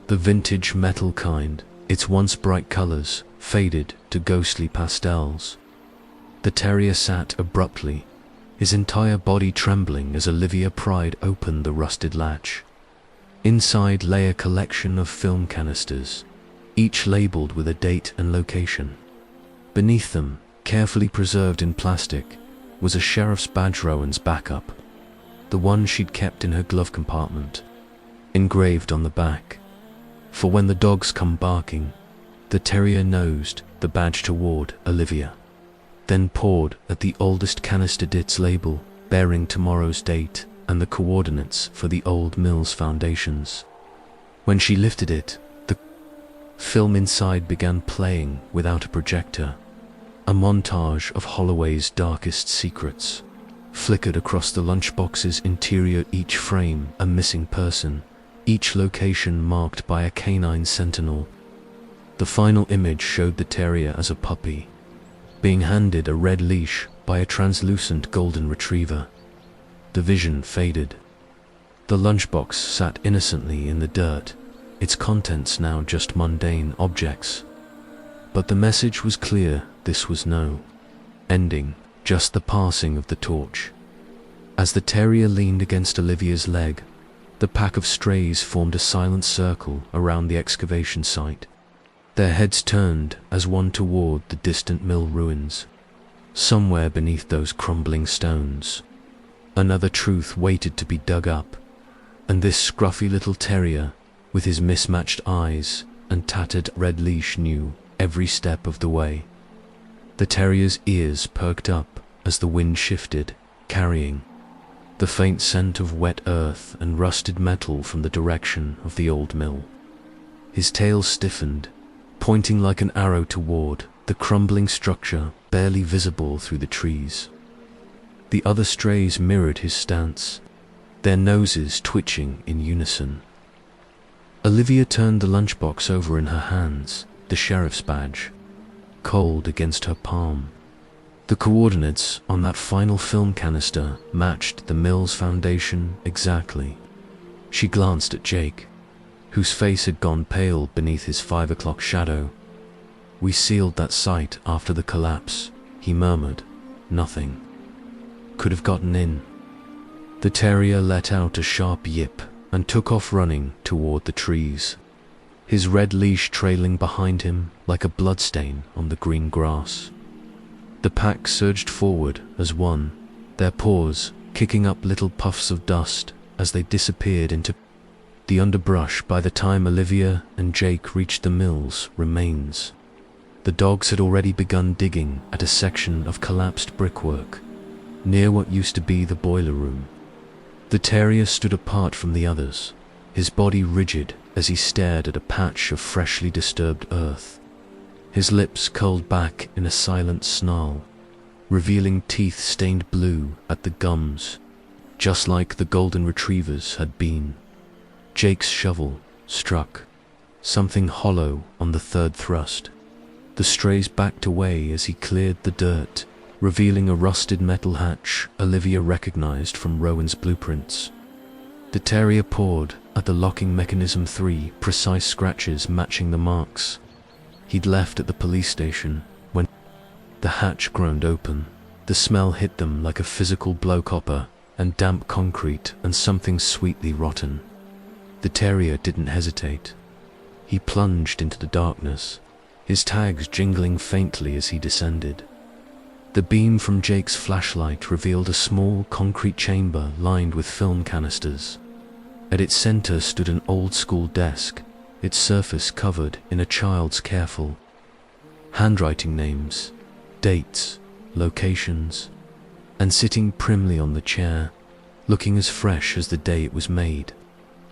The vintage metal kind, its once bright colors faded to ghostly pastels. The terrier sat abruptly, his entire body trembling as Olivia pried open the rusted latch. Inside lay a collection of film canisters, each labeled with a date and location. Beneath them, carefully preserved in plastic, was a sheriff's badge, Rowan's backup, the one she'd kept in her glove compartment, engraved on the back. For when the dogs come barking, the terrier nosed the badge toward Olivia, then pawed at the oldest canister, its label bearing tomorrow's date and the coordinates for the old mill's foundations. When she lifted it, the film inside began playing without a projector. A montage of Holloway's darkest secrets flickered across the lunchbox's interior, each frame a missing person, each location marked by a canine sentinel. The final image showed the terrier as a puppy, being handed a red leash by a translucent golden retriever. The vision faded. The lunchbox sat innocently in the dirt, its contents now just mundane objects. But the message was clear: this was no ending, just the passing of the torch. As the terrier leaned against Olivia's leg, the pack of strays formed a silent circle around the excavation site, their heads turned as one toward the distant mill ruins. Somewhere beneath those crumbling stones, another truth waited to be dug up, and this scruffy little terrier, with his mismatched eyes and tattered red leash, knew every step of the way. The terrier's ears perked up as the wind shifted, carrying the faint scent of wet earth and rusted metal from the direction of the old mill. His tail stiffened, pointing like an arrow toward the crumbling structure barely visible through the trees. The other strays mirrored his stance, their noses twitching in unison. Olivia turned the lunchbox over in her hands, the sheriff's badge cold against her palm. The coordinates on that final film canister matched the mill's foundation exactly. She glanced at Jake, whose face had gone pale beneath his 5 o'clock shadow. "We sealed that site after the collapse," he murmured. "Nothing could have gotten in." The terrier let out a sharp yip and took off running toward the trees, his red leash trailing behind him like a bloodstain on the green grass. The pack surged forward as one, their paws kicking up little puffs of dust as they disappeared into the underbrush. By the time Olivia and Jake reached the mill's remains, the dogs had already begun digging at a section of collapsed brickwork near what used to be the boiler room. The terrier stood apart from the others, his body rigid as he stared at a patch of freshly disturbed earth. His lips curled back in a silent snarl, revealing teeth stained blue at the gums, just like the golden retrievers had been. Jake's shovel struck something hollow on the third thrust. The strays backed away as he cleared the dirt, revealing a rusted metal hatch Olivia recognized from Rowan's blueprints. The terrier pawed at the locking mechanism, 3 precise scratches matching the marks he'd left at the police station. When the hatch groaned open, the smell hit them like a physical blow, copper and damp concrete and something sweetly rotten. The terrier didn't hesitate. He plunged into the darkness, his tags jingling faintly as he descended. The beam from Jake's flashlight revealed a small concrete chamber lined with film canisters. At its center stood an old-school desk, its surface covered in a child's careful handwriting, names, dates, locations, and sitting primly on the chair, looking as fresh as the day it was made,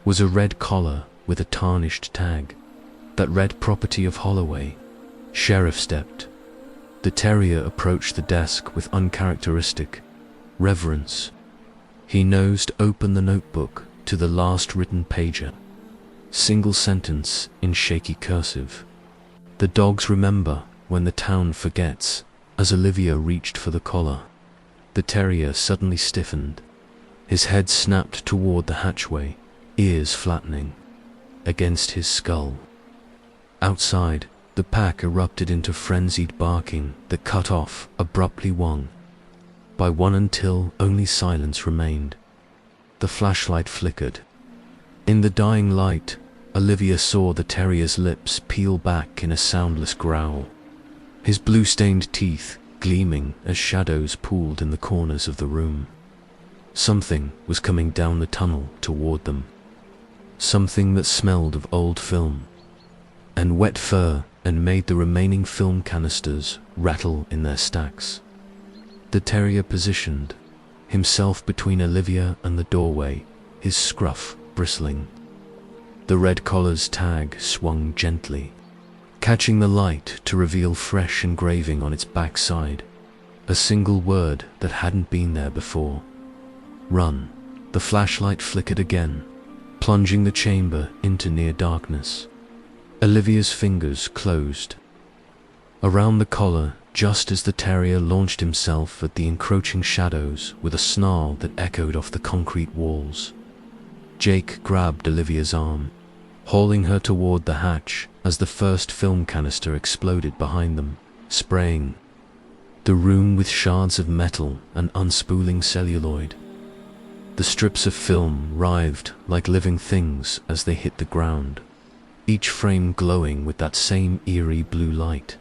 was a red collar with a tarnished tag that read property of Holloway. Sheriff stepped. The terrier approached the desk with uncharacteristic reverence. He nosed open the notebook to the last written pager. Single sentence in shaky cursive. "The dogs remember when the town forgets." As Olivia reached for the collar, the terrier suddenly stiffened. His head snapped toward the hatchway, ears flattening against his skull. Outside, the pack erupted into frenzied barking that cut off abruptly one by one until only silence remained. The flashlight flickered. In the dying light, Olivia saw the terrier's lips peel back in a soundless growl, his blue-stained teeth gleaming as shadows pooled in the corners of the room. Something was coming down the tunnel toward them. Something that smelled of old film and wet fur and made the remaining film canisters rattle in their stacks. The terrier positioned himself between Olivia and the doorway, his scruff bristling. The red collar's tag swung gently, catching the light to reveal fresh engraving on its backside, a single word that hadn't been there before. "Run." The flashlight flickered again, plunging the chamber into near darkness. Olivia's fingers closed around the collar just as the terrier launched himself at the encroaching shadows with a snarl that echoed off the concrete walls. Jake grabbed Olivia's arm, hauling her toward the hatch as the first film canister exploded behind them, spraying the room with shards of metal and unspooling celluloid. The strips of film writhed like living things as they hit the ground, each frame glowing with that same eerie blue light.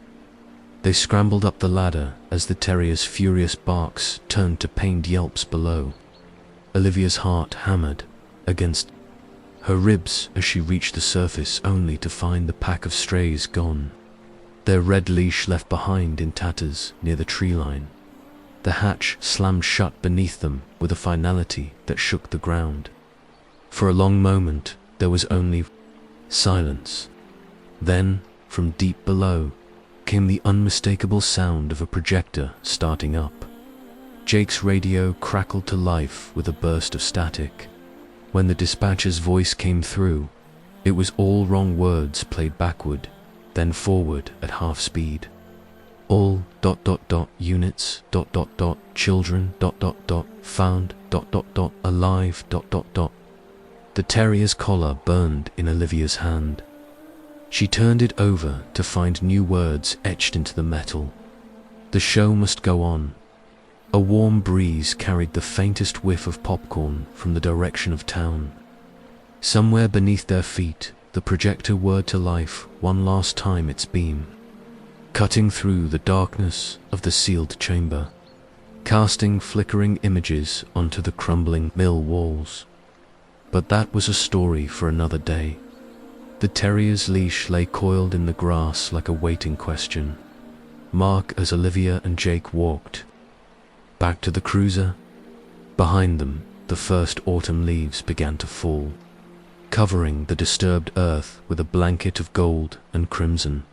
They scrambled up the ladder as the terrier's furious barks turned to pained yelps below. Olivia's heart hammered against her ribs as she reached the surface, only to find the pack of strays gone, their red leash left behind in tatters near the tree line. The hatch slammed shut beneath them with a finality that shook the ground. For a long moment, there was only silence. Then, from deep below, came the unmistakable sound of a projector starting up. Jake's radio crackled to life with a burst of static. When the dispatcher's voice came through, it was all wrong words played backward, then forward at half speed. All ... units ... children ... found ... alive ... The terrier's collar burned in Olivia's hand. She turned it over to find new words etched into the metal. The show must go on. A warm breeze carried the faintest whiff of popcorn from the direction of town. Somewhere beneath their feet, the projector whirred to life one last time its beam, cutting through the darkness of the sealed chamber, casting flickering images onto the crumbling mill walls. But that was a story for another day. The terrier's leash lay coiled in the grass like a waiting question mark as Olivia and Jake walked back to the cruiser. Behind them, the first autumn leaves began to fall, covering the disturbed earth with a blanket of gold and crimson.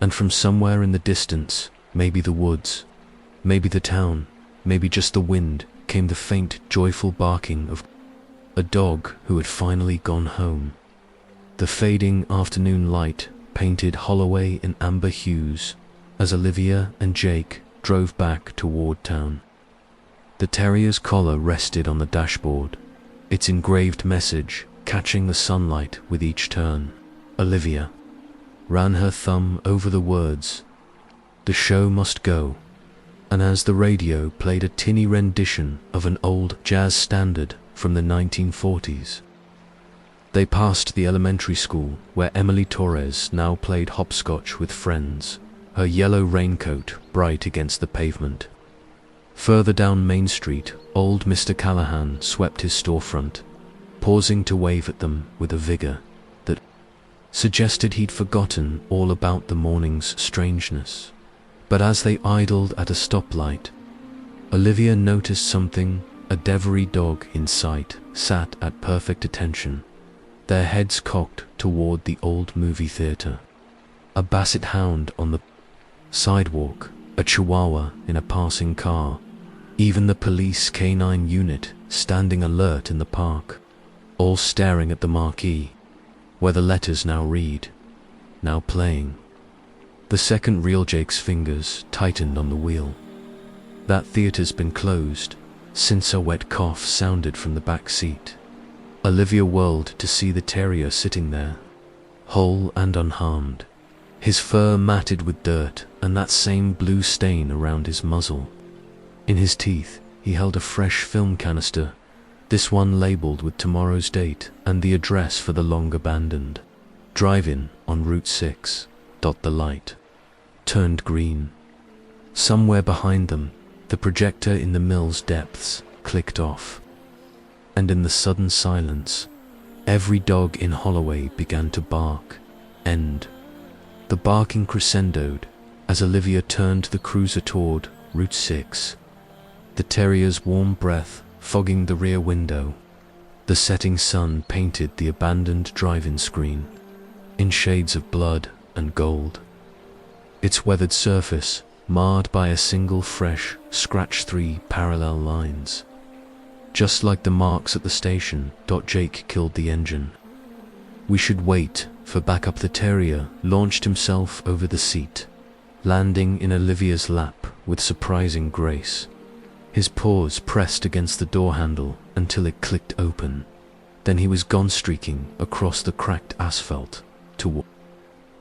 And from somewhere in the distance, maybe the woods, maybe the town, maybe just the wind, came the faint, joyful barking of a dog who had finally gone home. The fading afternoon light painted Holloway in amber hues as Olivia and Jake drove back toward town. The terrier's collar rested on the dashboard, its engraved message catching the sunlight with each turn. Olivia ran her thumb over the words, "The show must go," and as the radio played a tinny rendition of an old jazz standard from the 1940s, they passed the elementary school where Emily Torres now played hopscotch with friends, her yellow raincoat bright against the pavement. Further down Main Street, old Mr. Callahan swept his storefront, pausing to wave at them with a vigor that suggested he'd forgotten all about the morning's strangeness. But as they idled at a stoplight, Olivia noticed something A every dog in sight sat at perfect attention, their heads cocked toward the old movie theater. A basset hound on the sidewalk, a chihuahua in a passing car, even the police canine unit standing alert in the park, all staring at the marquee, where the letters now read, now playing. The second reel, Jake's fingers tightened on the wheel. That theater's been closed since a wet cough sounded from the back seat. Olivia whirled to see the terrier sitting there, whole and unharmed, his fur matted with dirt and that same blue stain around his muzzle. In his teeth, he held a fresh film canister, this one labeled with tomorrow's date and the address for the long-abandoned drive-in on Route 6. The light turned green. Somewhere behind them, the projector in the mill's depths clicked off. And in the sudden silence, every dog in Holloway began to bark. The barking crescendoed as Olivia turned the cruiser toward Route 6. The terrier's warm breath fogging the rear window. The setting sun painted the abandoned drive-in screen in shades of blood and gold. Its weathered surface marred by a single fresh scratch, 3 parallel lines. Just like the marks at the station. Jake killed the engine. We should wait for backup. The terrier launched himself over the seat, landing in Olivia's lap with surprising grace. His paws pressed against the door handle until it clicked open. Then he was gone, streaking across the cracked asphalt toward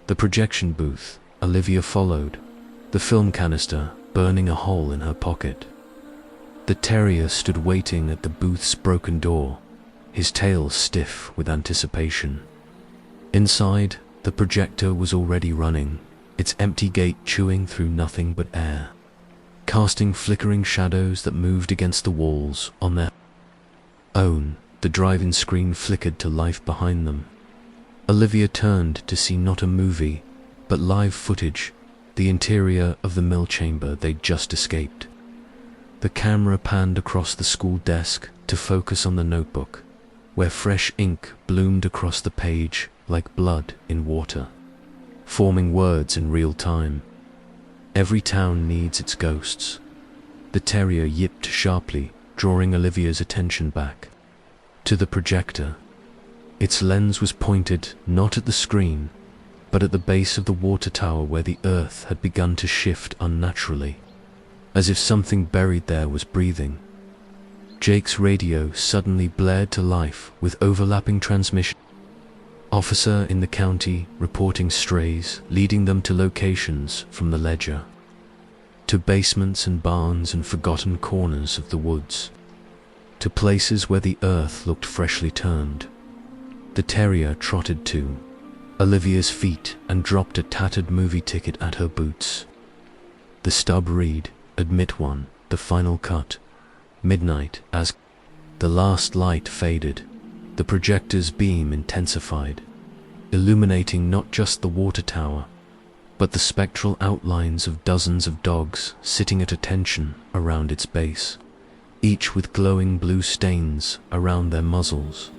the projection booth. Olivia followed, the film canister burning a hole in her pocket. The terrier stood waiting at the booth's broken door, his tail stiff with anticipation. Inside, the projector was already running, its empty gate chewing through nothing but air, casting flickering shadows that moved against the walls on their own. The drive-in screen flickered to life behind them. Olivia turned to see not a movie, but live footage, the interior of the mill chamber they'd just escaped. The camera panned across the school desk to focus on the notebook, where fresh ink bloomed across the page like blood in water, forming words in real time. Every town needs its ghosts. The terrier yipped sharply, drawing Olivia's attention back to the projector. Its lens was pointed not at the screen, but at the base of the water tower where the earth had begun to shift unnaturally, as if something buried there was breathing. Jake's radio suddenly blared to life with overlapping transmission. Officer in the county reporting strays, leading them to locations from the ledger, to basements and barns and forgotten corners of the woods, to places where the earth looked freshly turned. The terrier trotted to Olivia's feet and dropped a tattered movie ticket at her boots. The stub read, "Admit one, the final cut, midnight." As the last light faded, the projector's beam intensified, illuminating not just the water tower, but the spectral outlines of dozens of dogs sitting at attention around its base, each with glowing blue stains around their muzzles,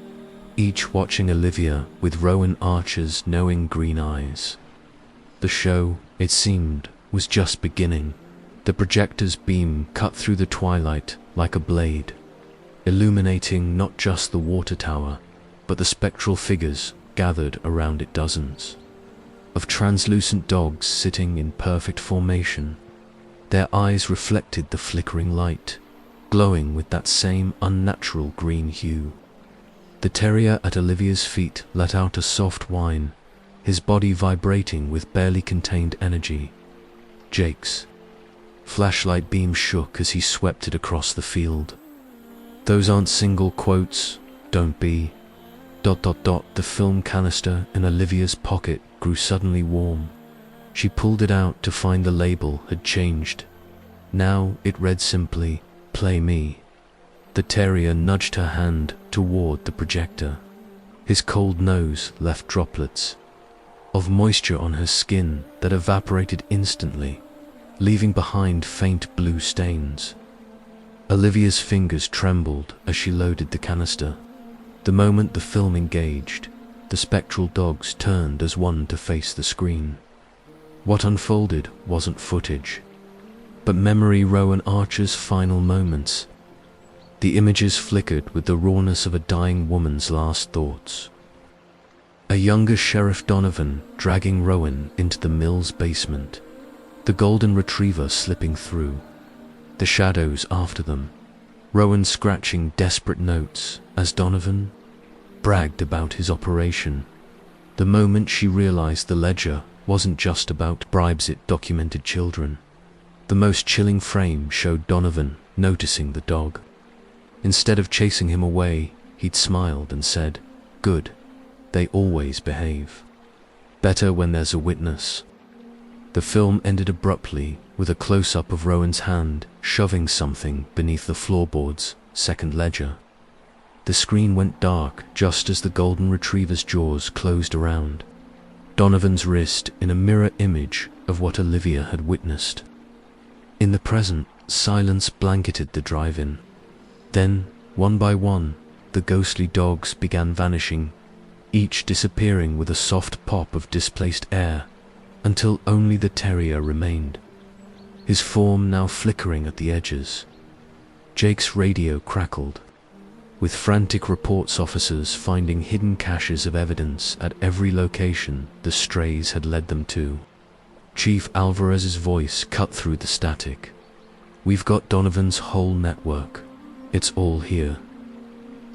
each watching Olivia with Rowan Archer's knowing green eyes. The show, it seemed, was just beginning. The projector's beam cut through the twilight like a blade, illuminating not just the water tower, but the spectral figures gathered around it, dozens of translucent dogs sitting in perfect formation. Their eyes reflected the flickering light, glowing with that same unnatural green hue. The terrier at Olivia's feet let out a soft whine, his body vibrating with barely contained energy. Jake's flashlight beam shook as he swept it across the field. "Those aren't single quotes, don't be... ... The film canister in Olivia's pocket grew suddenly warm. She pulled it out to find the label had changed. Now it read simply, "Play me." The terrier nudged her hand toward the projector. His cold nose left droplets of moisture on her skin that evaporated instantly, leaving behind faint blue stains. Olivia's fingers trembled as she loaded the canister. The moment the film engaged, the spectral dogs turned as one to face the screen. What unfolded wasn't footage, but memory Rowan Archer's final moments. The images flickered with the rawness of a dying woman's last thoughts. A younger Sheriff Donovan dragging Rowan into the mill's basement, the golden retriever slipping through, the shadows after them, Rowan scratching desperate notes as Donovan bragged about his operation. The moment she realized the ledger wasn't just about bribes, it documented children. The most chilling frame showed Donovan noticing the dog. Instead of chasing him away, he'd smiled and said, "Good, they always behave. Better when there's a witness." The film ended abruptly with a close-up of Rowan's hand shoving something beneath the floorboard's second ledger. The screen went dark just as the golden retriever's jaws closed around Donovan's wrist in a mirror image of what Olivia had witnessed. In the present, silence blanketed the drive-in. Then, one by one, the ghostly dogs began vanishing, each disappearing with a soft pop of displaced air, until only the terrier remained, his form now flickering at the edges. Jake's radio crackled, with frantic reports officers finding hidden caches of evidence at every location the strays had led them to. Chief Alvarez's voice cut through the static. "We've got Donovan's whole network. It's all here."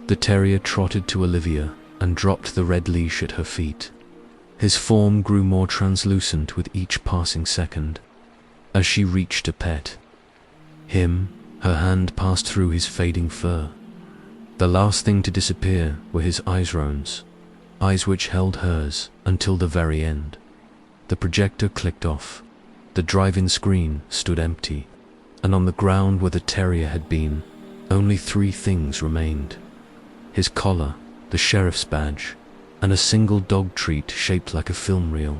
The terrier trotted to Olivia and dropped the red leash at her feet. His form grew more translucent with each passing second. As she reached to pet him, her hand passed through his fading fur. The last thing to disappear were his eyes which held hers until the very end. The projector clicked off. The drive-in screen stood empty, and on the ground where the terrier had been, only 3 things remained: his collar, the sheriff's badge, and a single dog treat shaped like a film reel.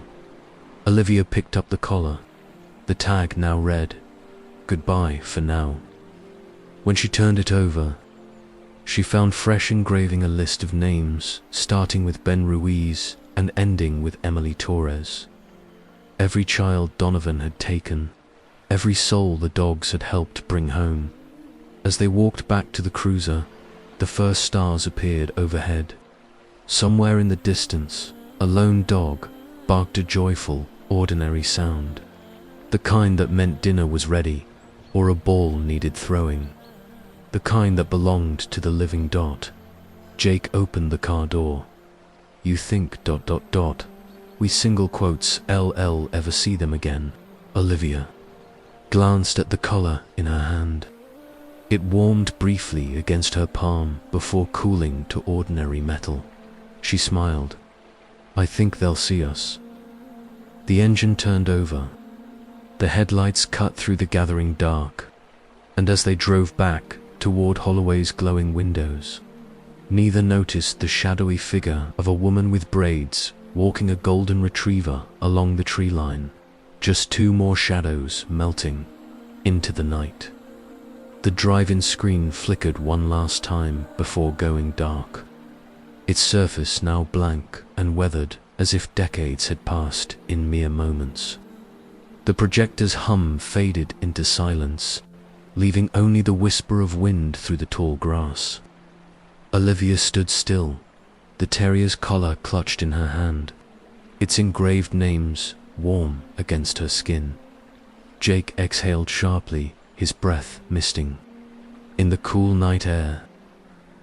Olivia picked up the collar. The tag now read, "Goodbye for now." When she turned it over, she found fresh engraving a list of names, starting with Ben Ruiz and ending with Emily Torres. Every child Donovan had taken, every soul the dogs had helped bring home. As they walked back to the cruiser, the first stars appeared overhead. Somewhere in the distance, a lone dog barked a joyful, ordinary sound, the kind that meant dinner was ready or a ball needed throwing, the kind that belonged to the living Dot. Jake opened the car door. "You think ... we single quotes LL ever see them again?" Olivia glanced at the collar in her hand. It warmed briefly against her palm before cooling to ordinary metal. She smiled. "I think they'll see us." The engine turned over. The headlights cut through the gathering dark, and as they drove back toward Holloway's glowing windows, neither noticed the shadowy figure of a woman with braids walking a golden retriever along the tree line, just 2 more shadows melting into the night. The drive-in screen flickered one last time before going dark, its surface now blank and weathered as if decades had passed in mere moments. The projector's hum faded into silence, leaving only the whisper of wind through the tall grass. Olivia stood still, the terrier's collar clutched in her hand, its engraved names warm against her skin. Jake exhaled sharply, his breath misting in the cool night air.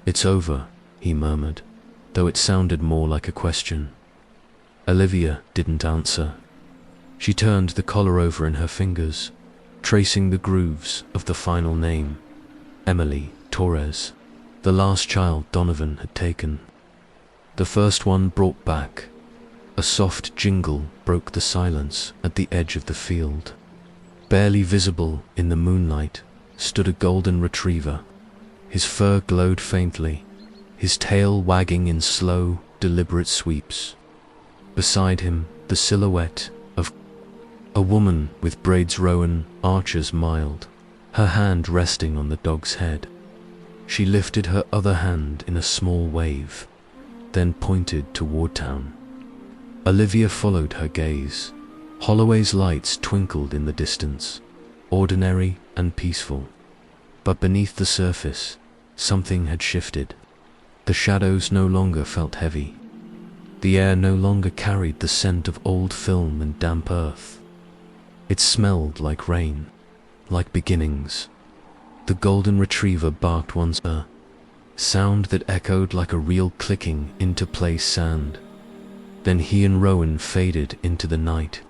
"It's over," he murmured, though it sounded more like a question. Olivia didn't answer. She turned the collar over in her fingers, tracing the grooves of the final name, Emily Torres, the last child Donovan had taken. The first one brought back. A soft jingle broke the silence at the edge of the field. Barely visible in the moonlight stood a golden retriever. His fur glowed faintly, his tail wagging in slow, deliberate sweeps. Beside him, the silhouette of a woman with braids. Rowan Archer's mild, her hand resting on the dog's head. She lifted her other hand in a small wave, then pointed toward town. Olivia followed her gaze. Holloway's lights twinkled in the distance, ordinary and peaceful. But beneath the surface, something had shifted. The shadows no longer felt heavy. The air no longer carried the scent of old film and damp earth. It smelled like rain, like beginnings. The golden retriever barked once, a sound that echoed like a reel clicking into place sand. Then he and Rowan faded into the night,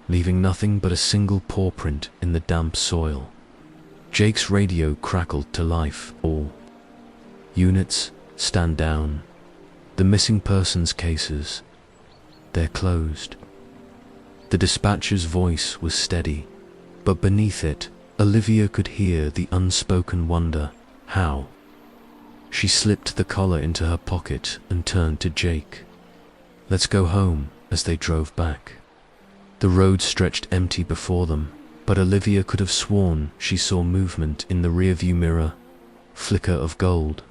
leaving nothing but a single paw print in the damp soil. Jake's radio crackled to life. All units, stand down. The missing persons cases, they're closed. The dispatcher's voice was steady, but beneath it, Olivia could hear the unspoken wonder. How? She slipped the collar into her pocket and turned to Jake. Let's go home. As they drove back, the road stretched empty before them, but Olivia could have sworn she saw movement in the rearview mirror. Flicker of gold.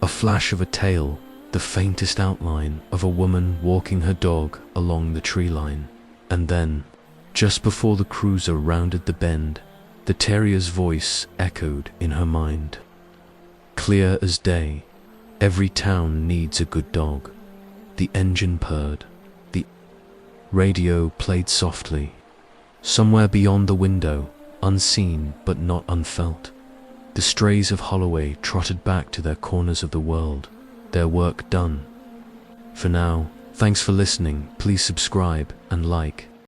A flash of a tail, the faintest outline of a woman walking her dog along the tree line. And then, just before the cruiser rounded the bend, the terrier's voice echoed in her mind. Clear as day. Every town needs a good dog. The engine purred. The radio played softly. Somewhere beyond the window, unseen but not unfelt, the strays of Holloway trotted back to their corners of the world, their work done. For now, thanks for listening. Please subscribe and like.